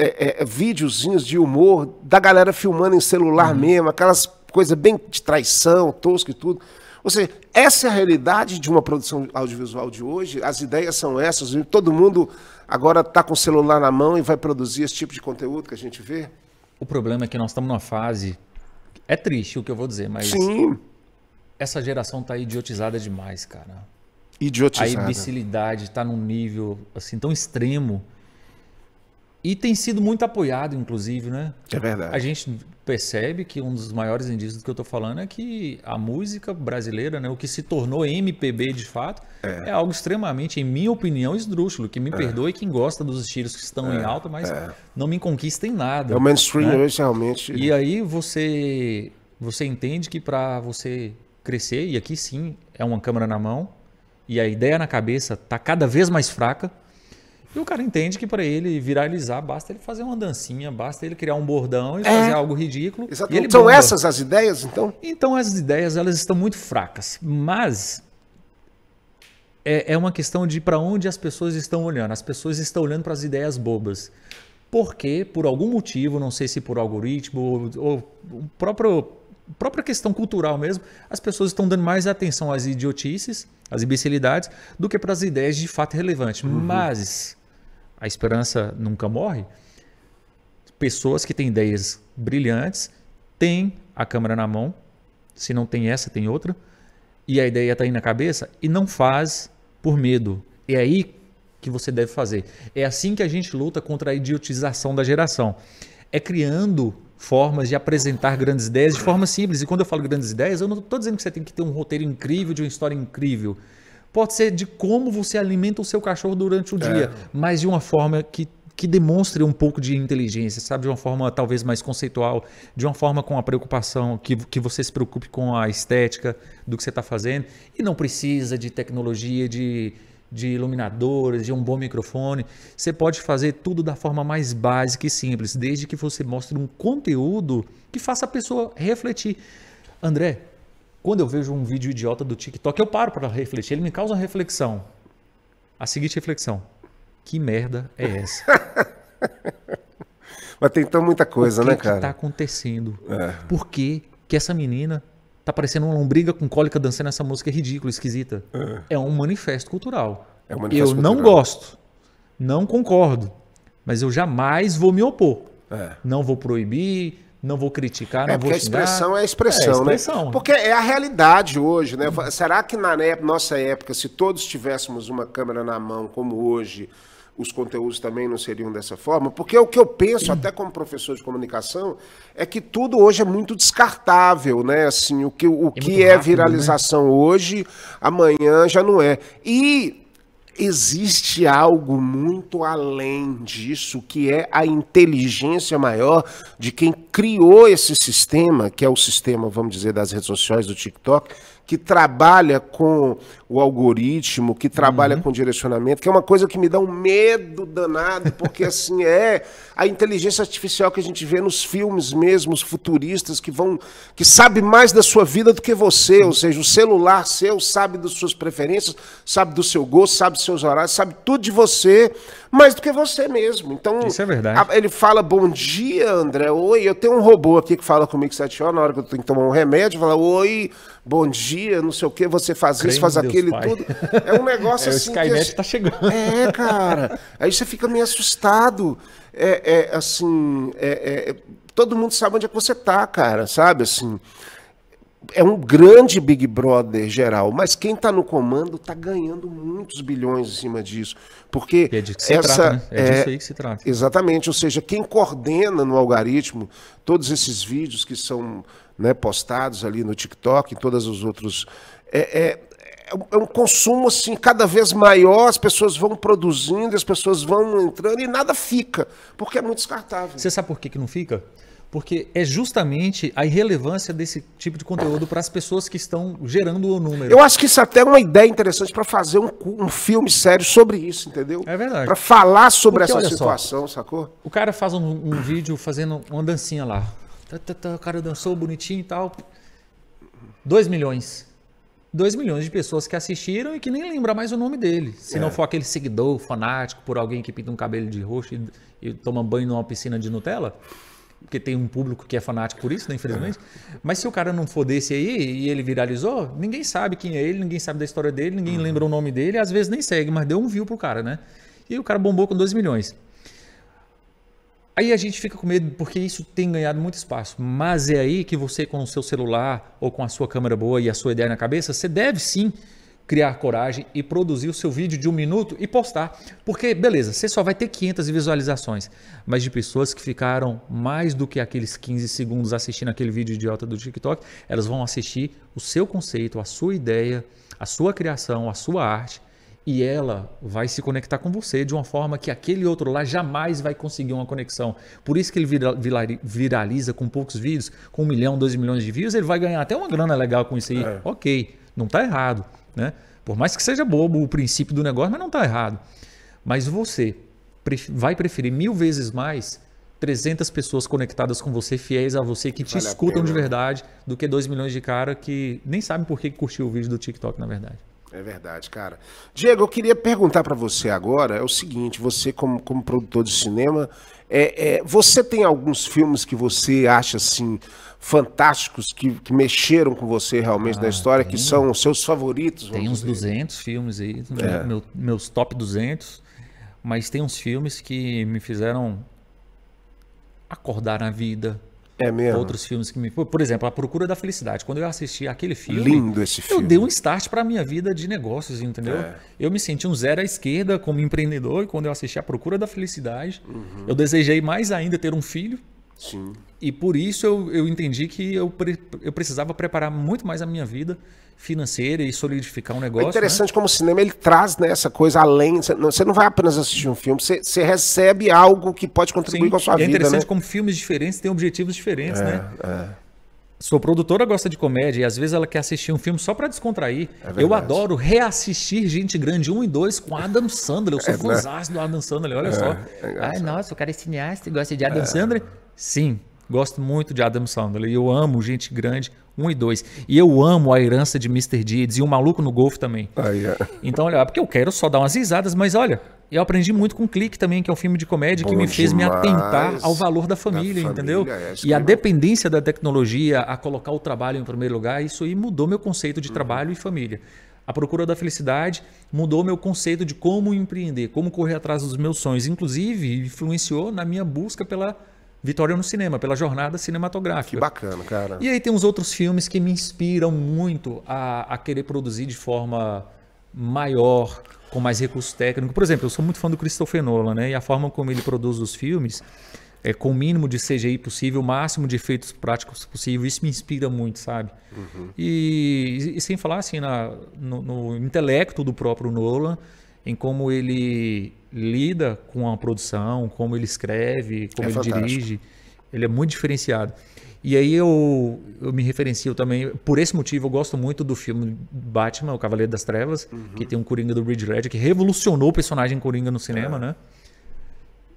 videozinhos de humor, da galera filmando em celular mesmo, aquelas coisas bem de traição, tosco e tudo. Ou seja, essa é a realidade de uma produção audiovisual de hoje, as ideias são essas, todo mundo agora está com o celular na mão e vai produzir esse tipo de conteúdo que a gente vê?
O problema é que nós estamos numa fase... É triste o que eu vou dizer, mas...
Sim.
Essa geração tá idiotizada demais, cara.
Idiotizada.
A imbecilidade está num nível assim tão extremo e tem sido muito apoiado, inclusive, né?
É verdade.
A gente percebe que um dos maiores indícios do que eu estou falando é que a música brasileira, né, o que se tornou MPB de fato, é algo extremamente, em minha opinião, esdrúxulo. Que me perdoe quem gosta dos estilos que estão em alta, mas não me conquista em nada.
É o mainstream,
né?
hoje realmente.
E aí você entende que para você crescer, e aqui sim é uma câmera na mão, e a ideia na cabeça está cada vez mais fraca, e o cara entende que para ele viralizar, basta ele fazer uma dancinha, basta ele criar um bordão e fazer algo ridículo.
Exatamente.
E ele
São
bomba.
essas as ideias, então?
Então as ideias elas estão muito fracas, mas é uma questão de para onde as pessoas estão olhando. As pessoas estão olhando para as ideias bobas. Porque, por algum motivo, não sei se por algoritmo ou própria questão cultural mesmo, as pessoas estão dando mais atenção às idiotices, às imbecilidades, do que para as ideias de fato relevantes. Mas a esperança nunca morre. Pessoas que têm ideias brilhantes têm a câmera na mão, se não tem essa, tem outra, e a ideia está aí na cabeça e não faz por medo. É aí que você deve fazer. É assim que a gente luta contra a idiotização da geração. É criando formas de apresentar grandes ideias de forma simples. E quando eu falo grandes ideias, eu não estou dizendo que você tem que ter um roteiro incrível, de uma história incrível. Pode ser de como você alimenta o seu cachorro durante o dia, mas de uma forma que demonstre um pouco de inteligência, sabe? De uma forma talvez mais conceitual, de uma forma com a preocupação, que você se preocupe com a estética do que você está fazendo. E não precisa de tecnologia, de iluminadores, de um bom microfone. Você pode fazer tudo da forma mais básica e simples, desde que você mostre um conteúdo que faça a pessoa refletir. André, quando eu vejo um vídeo idiota do TikTok, eu paro para refletir. Ele me causa uma reflexão. A seguinte reflexão: que merda é essa?
Mas tem tão muita coisa, né, cara?
O que está acontecendo? Por que essa menina tá parecendo uma lombriga com cólica dançando essa música ridícula, esquisita? É um manifesto cultural.
É um manifesto
eu não
cultural.
gosto, não concordo, mas eu jamais vou me opor. Não vou proibir, não vou criticar, não vou xingar.
Porque a expressão é a expressão, né? Porque é a realidade hoje, né? Será que na nossa época, se todos tivéssemos uma câmera na mão como hoje, os conteúdos também não seriam dessa forma? Porque o que eu penso, até como professor de comunicação, é que tudo hoje é muito descartável, né? Assim, o que é
rápido,
viralização hoje, amanhã já não é. E existe algo muito além disso, que é a inteligência maior de quem criou esse sistema, que é o sistema, vamos dizer, das redes sociais, do TikTok, que trabalha com o algoritmo, que trabalha com direcionamento, que é uma coisa que me dá um medo danado, porque assim é a inteligência artificial que a gente vê nos filmes mesmo, os futuristas que sabe mais da sua vida do que você, ou seja, o celular seu sabe das suas preferências, sabe do seu gosto, sabe dos seus horários, sabe tudo de você, mais do que você mesmo. Então,
isso é verdade.
Ele fala: bom dia, André, oi, eu tenho um robô aqui que fala comigo 7 horas, na hora que eu tenho que tomar um remédio, fala: oi, bom dia, não sei o que, você faz isso, faz aquilo e tudo. É um negócio assim.
O Skynet tá chegando.
Cara. Aí você fica meio assustado. Todo mundo sabe onde é que você tá, cara, sabe? Assim, é um grande Big Brother geral, mas quem tá no comando tá ganhando muitos bilhões em cima disso. Porque
é disso que se trata, né? É disso aí que se trata.
Exatamente, ou seja, quem coordena no algoritmo todos esses vídeos que são, né, postados ali no TikTok e todos os outros... É um consumo assim, cada vez maior, as pessoas vão produzindo, as pessoas vão entrando e nada fica, porque é muito descartável.
Você sabe por que não fica? Porque é justamente a irrelevância desse tipo de conteúdo para as pessoas que estão gerando o número.
Eu acho que isso até é uma ideia interessante para fazer um filme sério sobre isso, entendeu?
É verdade.
Para falar sobre
porque,
essa situação, sacou?
O cara faz um vídeo fazendo uma dancinha lá. O cara dançou bonitinho e tal. 2 milhões. 2 milhões de pessoas que assistiram e que nem lembram mais o nome dele. Se não for aquele seguidor fanático por alguém que pinta um cabelo de roxo e toma banho numa piscina de Nutella. porque tem um público que é fanático por isso, né, infelizmente. Mas se o cara não for desse aí e ele viralizou, ninguém sabe quem é ele, ninguém sabe da história dele, ninguém lembra o nome dele, às vezes nem segue, mas deu um view pro cara, né? E o cara bombou com 2 milhões. Aí a gente fica com medo porque isso tem ganhado muito espaço. Mas é aí que você, com o seu celular ou com a sua câmera boa e a sua ideia na cabeça, você deve sim criar coragem e produzir o seu vídeo de 1 minuto e postar. Porque, beleza, você só vai ter 500 visualizações, mas de pessoas que ficaram mais do que aqueles 15 segundos assistindo aquele vídeo idiota do TikTok, elas vão assistir o seu conceito, a sua ideia, a sua criação, a sua arte, e ela vai se conectar com você de uma forma que aquele outro lá jamais vai conseguir uma conexão. Por isso que ele viraliza com poucos vídeos, com 1 milhão, 2 milhões de views, ele vai ganhar até uma grana legal com isso aí. Ok, não está errado, né? Por mais que seja bobo o princípio do negócio, mas não está errado. Mas você vai preferir 1000 vezes mais 300 pessoas conectadas com você, fiéis a você, que te escutam de verdade, do que 2 milhões de cara que nem sabem por que curtiu o vídeo do TikTok, na verdade.
É verdade, cara. Diego, eu queria perguntar para você agora, é o seguinte, você como produtor de cinema, você tem alguns filmes que você acha assim fantásticos, que mexeram com você realmente na história, que são os seus favoritos?
Tem uns 200 filmes aí, meus top 200, mas tem uns filmes que me fizeram acordar na vida.
É mesmo?
Outros filmes que me... Por exemplo, A Procura da Felicidade. Quando eu assisti aquele filme...
Lindo esse filme.
Eu dei um start para a minha vida de negócios, entendeu? Eu me senti um zero à esquerda como empreendedor, e quando eu assisti A Procura da Felicidade, eu desejei mais ainda ter um filho.
Sim.
E por isso eu entendi que eu precisava preparar muito mais a minha vida financeira e solidificar um negócio.
É interessante, né? Como o cinema ele traz, né, essa coisa além. Você não vai apenas assistir um filme, você recebe algo que pode contribuir com a sua vida. É
interessante,
né?
Como filmes diferentes têm objetivos diferentes, né? Sua produtora gosta de comédia e às vezes ela quer assistir um filme só para descontrair. Eu adoro reassistir Gente Grande 1 e 2 com Adam Sandler. Eu sou fãzaço do Adam Sandler, olha só. Ai, nossa, o cara é cineasta e gosta de Adam Sandler? Sim, gosto muito de Adam Sandler. E eu amo Gente Grande 1 e 2. E eu amo A Herança de Mr. Deeds e O Maluco no Golfe também. Então, olha, porque eu quero só dar umas risadas, mas olha, eu aprendi muito com Clique também, que é um filme de comédia que me fez me atentar ao valor da família, entendeu? E a dependência da tecnologia a colocar o trabalho em primeiro lugar, isso aí mudou meu conceito de trabalho e família. A Procura da Felicidade mudou meu conceito de como empreender, como correr atrás dos meus sonhos. Inclusive, influenciou na minha busca pela vitória no cinema, pela jornada cinematográfica.
Que bacana, cara.
E aí tem uns outros filmes que me inspiram muito a querer produzir de forma maior, com mais recursos técnicos. Por exemplo, eu sou muito fã do Christopher Nolan, né? E a forma como ele produz os filmes, com o mínimo de CGI possível, o máximo de efeitos práticos possível, isso me inspira muito, sabe? E sem falar assim, no intelecto do próprio Nolan, em como ele lida com a produção, como ele escreve, como ele dirige. Ele é muito diferenciado. E aí eu me referencio também, por esse motivo eu gosto muito do filme Batman, O Cavaleiro das Trevas, que tem um Coringa do Heath Ledger, que revolucionou o personagem Coringa no cinema, né?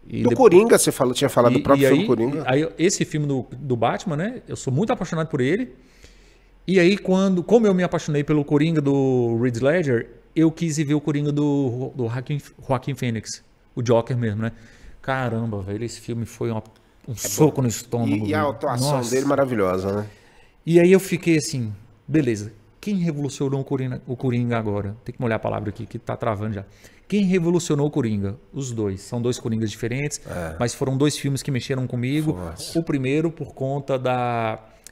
E
do Coringa, você tinha falado do próprio filme Coringa.
Aí, esse filme do Batman, né? Eu sou muito apaixonado por ele. E aí, como eu me apaixonei pelo Coringa do Heath Ledger, eu quis ver o Coringa do Joaquin Phoenix, o Joker mesmo, né? Caramba, velho, esse filme foi um soco no estômago.
E a atuação dele maravilhosa, né?
E aí eu fiquei assim, beleza, quem revolucionou o Coringa agora? Tem que molhar a palavra aqui, que tá travando já. Quem revolucionou o Coringa? Os dois. São 2 Coringas diferentes, mas foram 2 filmes que mexeram comigo. Nossa. O primeiro por conta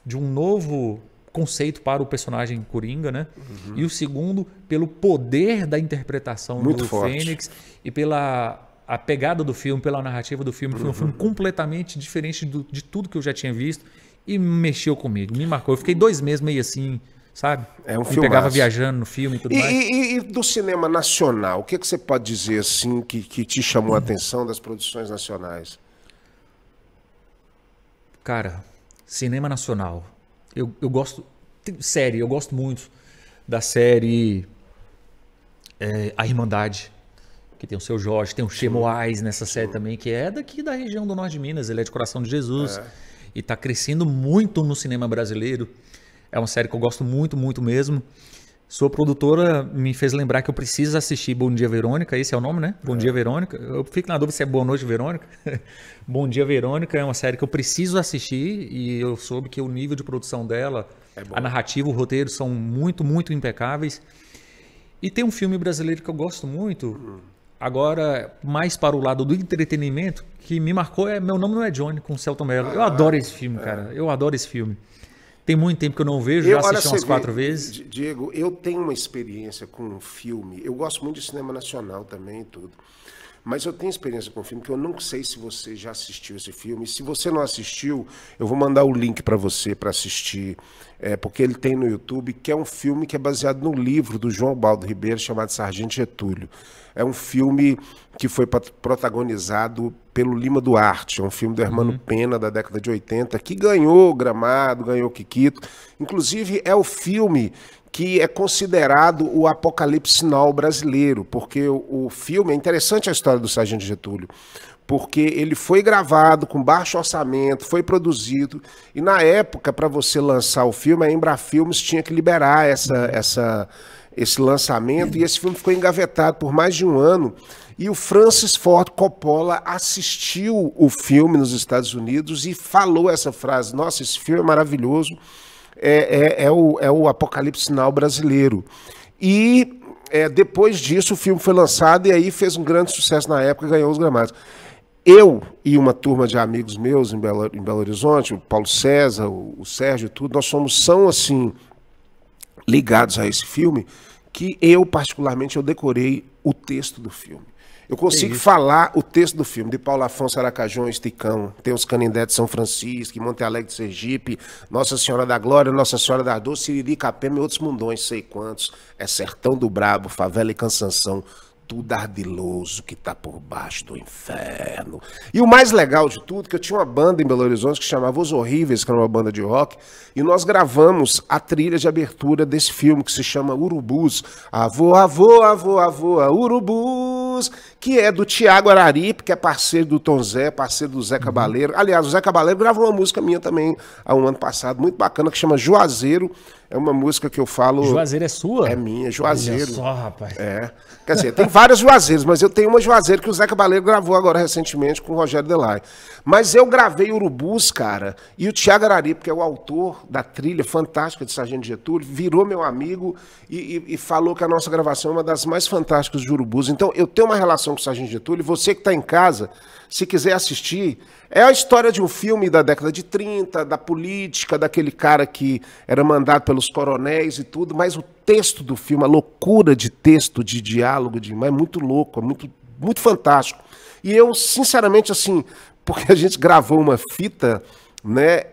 de um novo conceito para o personagem Coringa, né? E o segundo pelo poder da interpretação
muito
do
forte.
Fênix e pela a pegada do filme, pela narrativa do filme. Foi um filme completamente diferente de tudo que eu já tinha visto e mexeu comigo, me marcou. Eu fiquei 2 meses meio assim, sabe?
Um
me pegava viajando no filme e tudo mais.
E do cinema nacional, o que você pode dizer assim que te chamou a atenção das produções nacionais?
Cara, cinema nacional. Eu gosto... Série, eu gosto muito da série A Irmandade, que tem o Seu Jorge, tem o Che Moraes nessa série também, que é daqui da região do norte de Minas, ele é de Coração de Jesus e está crescendo muito no cinema brasileiro. É uma série que eu gosto muito, muito mesmo. Sua produtora me fez lembrar que eu preciso assistir Bom Dia, Verônica. Esse é o nome, né? Bom Dia, Verônica. Eu fico na dúvida se é Boa Noite, Verônica. Bom Dia, Verônica é uma série que eu preciso assistir e eu soube que o nível de produção dela, a narrativa, o roteiro são muito, muito impecáveis. E tem um filme brasileiro que eu gosto muito, agora mais para o lado do entretenimento, que me marcou, Meu Nome Não É Johnny, com o Selton Mello. Eu adoro esse filme, cara. Eu adoro esse filme. Tem muito tempo que eu não vejo, já assisti umas 4 vezes.
Diego, eu tenho uma experiência com um filme. Eu gosto muito de cinema nacional também e tudo. Mas eu tenho experiência com um filme que eu não sei se você já assistiu esse filme. E se você não assistiu, eu vou mandar o link para você para assistir. Porque ele tem no YouTube, que é um filme que é baseado no livro do João Baldo Ribeiro, chamado Sargento Getúlio. É um filme que foi protagonizado pelo Lima Duarte, é um filme do Hermano Pena, da década de 80, que ganhou Gramado, ganhou Kikito. Inclusive, é o filme que é considerado o Apocalipse Sinal brasileiro, porque o filme, é interessante a história do Sargento Getúlio, porque ele foi gravado com baixo orçamento, foi produzido, e na época, para você lançar o filme, a Embrafilmes tinha que liberar esse lançamento, e esse filme ficou engavetado por mais de um ano, e o Francis Ford Coppola assistiu o filme nos Estados Unidos e falou essa frase: nossa, esse filme é maravilhoso, é o Apocalipse Sinal brasileiro. E depois disso o filme foi lançado e aí fez um grande sucesso na época e ganhou os Gramados. Eu e uma turma de amigos meus em Belo Horizonte, o Paulo César, o Sérgio e tudo, nós são assim, ligados a esse filme, que eu particularmente eu decorei o texto do filme. Eu consigo falar o texto do filme, de Paulo Afonso Aracajão, Esticão, tem os Canindé de São Francisco, Monte Alegre de Sergipe, Nossa Senhora da Glória, Nossa Senhora da Dor, Siriri, Capema e outros mundões, sei quantos, é Sertão do Brabo, Favela e Cansanção, tudo ardiloso que tá por baixo do inferno. E o mais legal de tudo, que eu tinha uma banda em Belo Horizonte que chamava Os Horríveis, que era uma banda de rock, e nós gravamos a trilha de abertura desse filme, que se chama Urubus. Avô, avô, avô, avô, Urubus, que é do Tiago Araripe, que é parceiro do Tom Zé, parceiro do Zé Cabaleiro. Aliás, o Zé Cabaleiro gravou uma música minha também há um ano passado, muito bacana, que chama Juazeiro. É uma música que eu falo...
Juazeiro é sua?
É minha, Juazeiro.
Olha só, rapaz.
Quer dizer, tem várias Juazeiros, mas eu tenho uma Juazeiro que o Zé Cabaleiro gravou agora recentemente com o Rogério Delay. Mas eu gravei Urubus, cara, e o Tiago Araripe, que é o autor da trilha fantástica de Sargento Getúlio, virou meu amigo e falou que a nossa gravação é uma das mais fantásticas de Urubus. Então, eu tenho uma relação com o Sargento Getúlio, você que está em casa, se quiser assistir, é a história de um filme da década de 30, da política, daquele cara que era mandado pelos coronéis e tudo, mas o texto do filme, a loucura de texto, de diálogo, é muito louco, é muito, muito fantástico. E eu, sinceramente, assim, porque a gente gravou uma fita, né,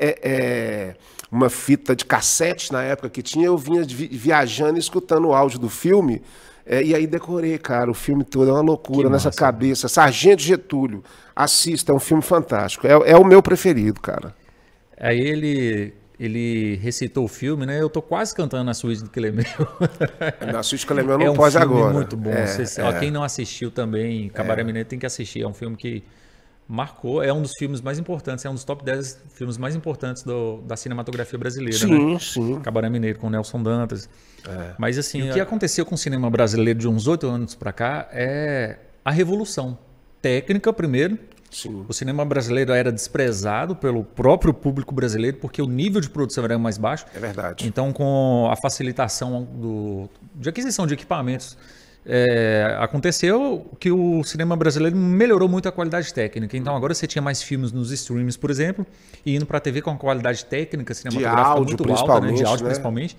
uma fita de cassete na época que tinha, eu vinha viajando e escutando o áudio do filme, e aí decorei, cara, o filme todo é uma loucura nessa cabeça. Sargento Getúlio, assista, é um filme fantástico, é o meu preferido, cara.
Aí ele recitou o filme, né? Eu tô quase cantando Na Suíte do Quelemeu.
Na Suíte do Quelemeu não pode agora.
É um filme muito bom. Quem não assistiu também, Cabaré Mineiro, tem que assistir. É um filme que marcou, é um dos filmes mais importantes, é um dos top 10 filmes mais importantes da cinematografia brasileira, né?
Sim.
Cabaré Mineiro, com Nelson Dantas. Mas assim, o que aconteceu com o cinema brasileiro de uns 8 anos para cá é a revolução técnica primeiro.
Sim.
O cinema brasileiro era desprezado pelo próprio público brasileiro porque o nível de produção era mais baixo.
É verdade.
Então, com a facilitação de aquisição de equipamentos, aconteceu que o cinema brasileiro melhorou muito a qualidade técnica. Então, agora você tinha mais filmes nos streams, por exemplo, e indo para a TV com uma qualidade técnica cinematográfica muito alta, né? De áudio, principalmente.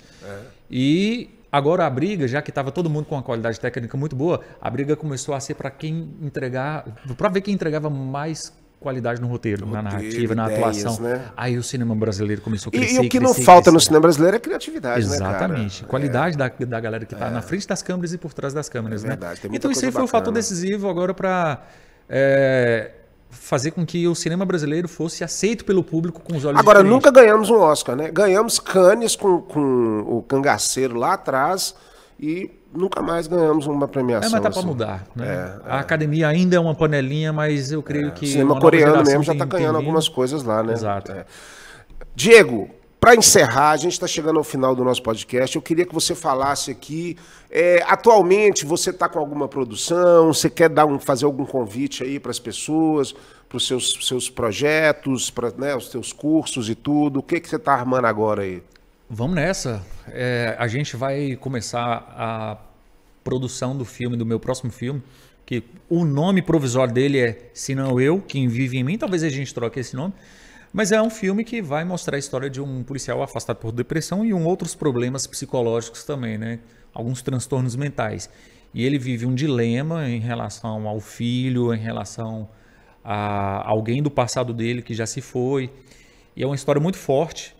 E agora a briga, já que estava todo mundo com uma qualidade técnica muito boa, a briga começou a ser para ver quem entregava mais qualidade no roteiro, na narrativa, na atuação. Né? Aí o cinema brasileiro começou a crescer.
E o que não falta no cinema brasileiro é criatividade,
exatamente.
Né, cara?
Qualidade da galera que está na frente das câmeras e por trás das câmeras.
Verdade,
né? Então isso aí foi um fator decisivo agora para fazer com que o cinema brasileiro fosse aceito pelo público com os olhos
Agora,
diferentes.
nunca ganhamos um Oscar, né? Ganhamos Cannes com o Cangaceiro lá atrás e nunca mais ganhamos uma premiação.
Mas tá para mudar, né? A academia ainda é uma panelinha, mas eu creio que
o cinema coreano mesmo já está ganhando algumas coisas lá, né?
Exato.
Diego, Para encerrar, a gente está chegando ao final do nosso podcast, eu queria que você falasse aqui, atualmente você está com alguma produção, você quer fazer algum convite aí para as pessoas, para os seus projetos, para, né, os seus cursos e tudo, o que você está armando agora aí?
Vamos nessa. A gente vai começar a produção do meu próximo filme, que o nome provisório dele é Se Não Eu, Quem Vive em Mim, talvez a gente troque esse nome. Mas é um filme que vai mostrar a história de um policial afastado por depressão e outros problemas psicológicos também, né? Alguns transtornos mentais. E ele vive um dilema em relação ao filho, em relação a alguém do passado dele que já se foi. E é uma história muito forte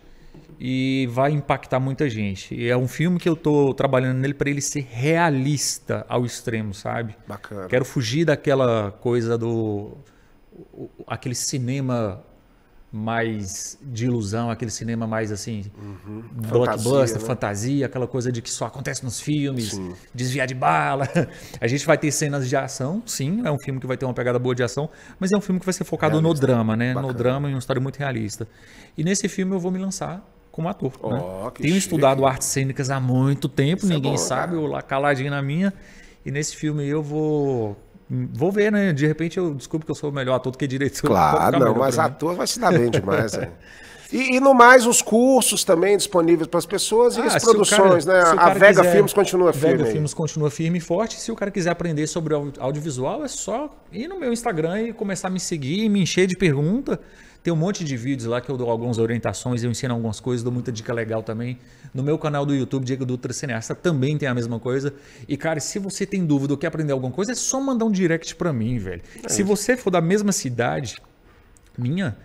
e vai impactar muita gente. E é um filme que eu estou trabalhando nele para ele ser realista ao extremo, sabe?
Bacana.
Quero fugir daquela coisa aquele cinema mais de ilusão, aquele cinema mais assim, blockbuster, fantasia, aquela coisa de que só acontece nos filmes, sim, desviar de bala. A gente vai ter cenas de ação, sim, é um filme que vai ter uma pegada boa de ação, mas é um filme que vai ser focado realista, no drama, né? Bacana. No drama e uma história muito realista. E nesse filme eu vou me lançar como ator. Né? Tenho estudado artes cênicas há muito tempo, isso ninguém sabe, eu lá caladinho na minha, e nesse filme eu vou ver, né? De repente eu descubro que eu sou o melhor ator do que diretor.
Claro, não, mas ator vai se dar bem demais. Né? E no mais, os cursos também disponíveis para as pessoas e as produções, né? A Vega Filmes continua firme.
Vega Filmes continua firme e forte. Se o cara quiser aprender sobre audiovisual, é só ir no meu Instagram e começar a me seguir e me encher de pergunta. Tem um monte de vídeos lá que eu dou algumas orientações, eu ensino algumas coisas, dou muita dica legal também. No meu canal do YouTube, Diego Dutra Cineasta, também tem a mesma coisa. E, cara, se você tem dúvida ou quer aprender alguma coisa, é só mandar um direct pra mim, velho. Se você for da mesma cidade minha,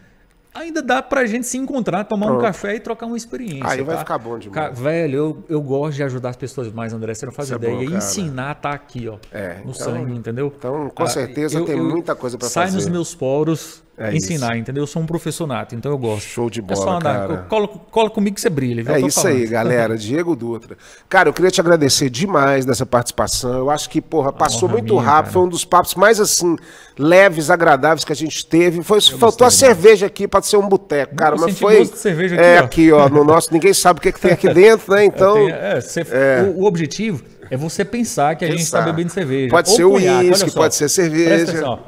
ainda dá pra gente se encontrar, tomar um café e trocar uma experiência.
Aí vai ficar bom demais.
Velho, eu gosto de ajudar as pessoas mais, André, você não faz ideia. E ensinar tá aqui, ó, no sangue, entendeu?
Então, com certeza tem muita coisa pra fazer.
Sai nos meus poros ensinar, isso. Entendeu? Eu sou um professor nato, então eu gosto.
Show de bola, só andar, cara.
Cola comigo que você brilha. Viu?
É isso aí, galera. Diego Dutra. Cara, eu queria te agradecer demais dessa participação. Eu acho que, porra, passou muito rápido. Cara. Foi um dos papos mais, assim, leves, agradáveis que a gente teve. Faltou a cerveja aqui pra ser um boteco, cara. Mas foi...
gosto de cerveja aqui,
aqui, ó, no nosso... Ninguém sabe o que tem aqui dentro, né? Então...
O objetivo é você pensar que a gente está bebendo cerveja.
Pode ser uísque, pode ser cerveja.
Presta atenção,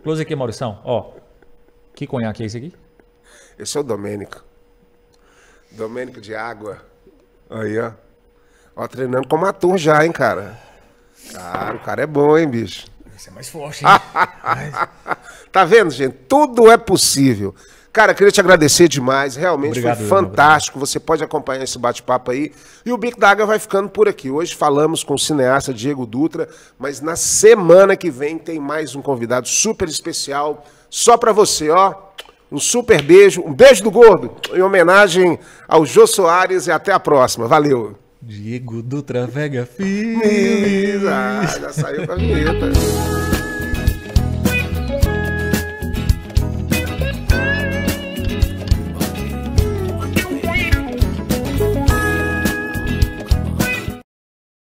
Close aqui, Maurição. Ó, que conhaque é esse aqui?
Esse é o Domênico. Domênico de Água. Aí, ó. Ó, treinando como ator já, hein, cara. Cara, o cara é bom, hein, bicho.
Esse é mais forte, hein?
Tá vendo, gente? Tudo é possível. Cara, queria te agradecer demais, realmente obrigado, foi fantástico, você pode acompanhar esse bate-papo aí. E o Bico da Água vai ficando por aqui. Hoje falamos com o cineasta Diego Dutra, mas na semana que vem tem mais um convidado super especial, só pra você, ó. Um super beijo, um beijo do gordo, em homenagem ao Jô Soares e até a próxima. Valeu.
Diego Dutra Vega Filmes.
Já saiu com a vinheta.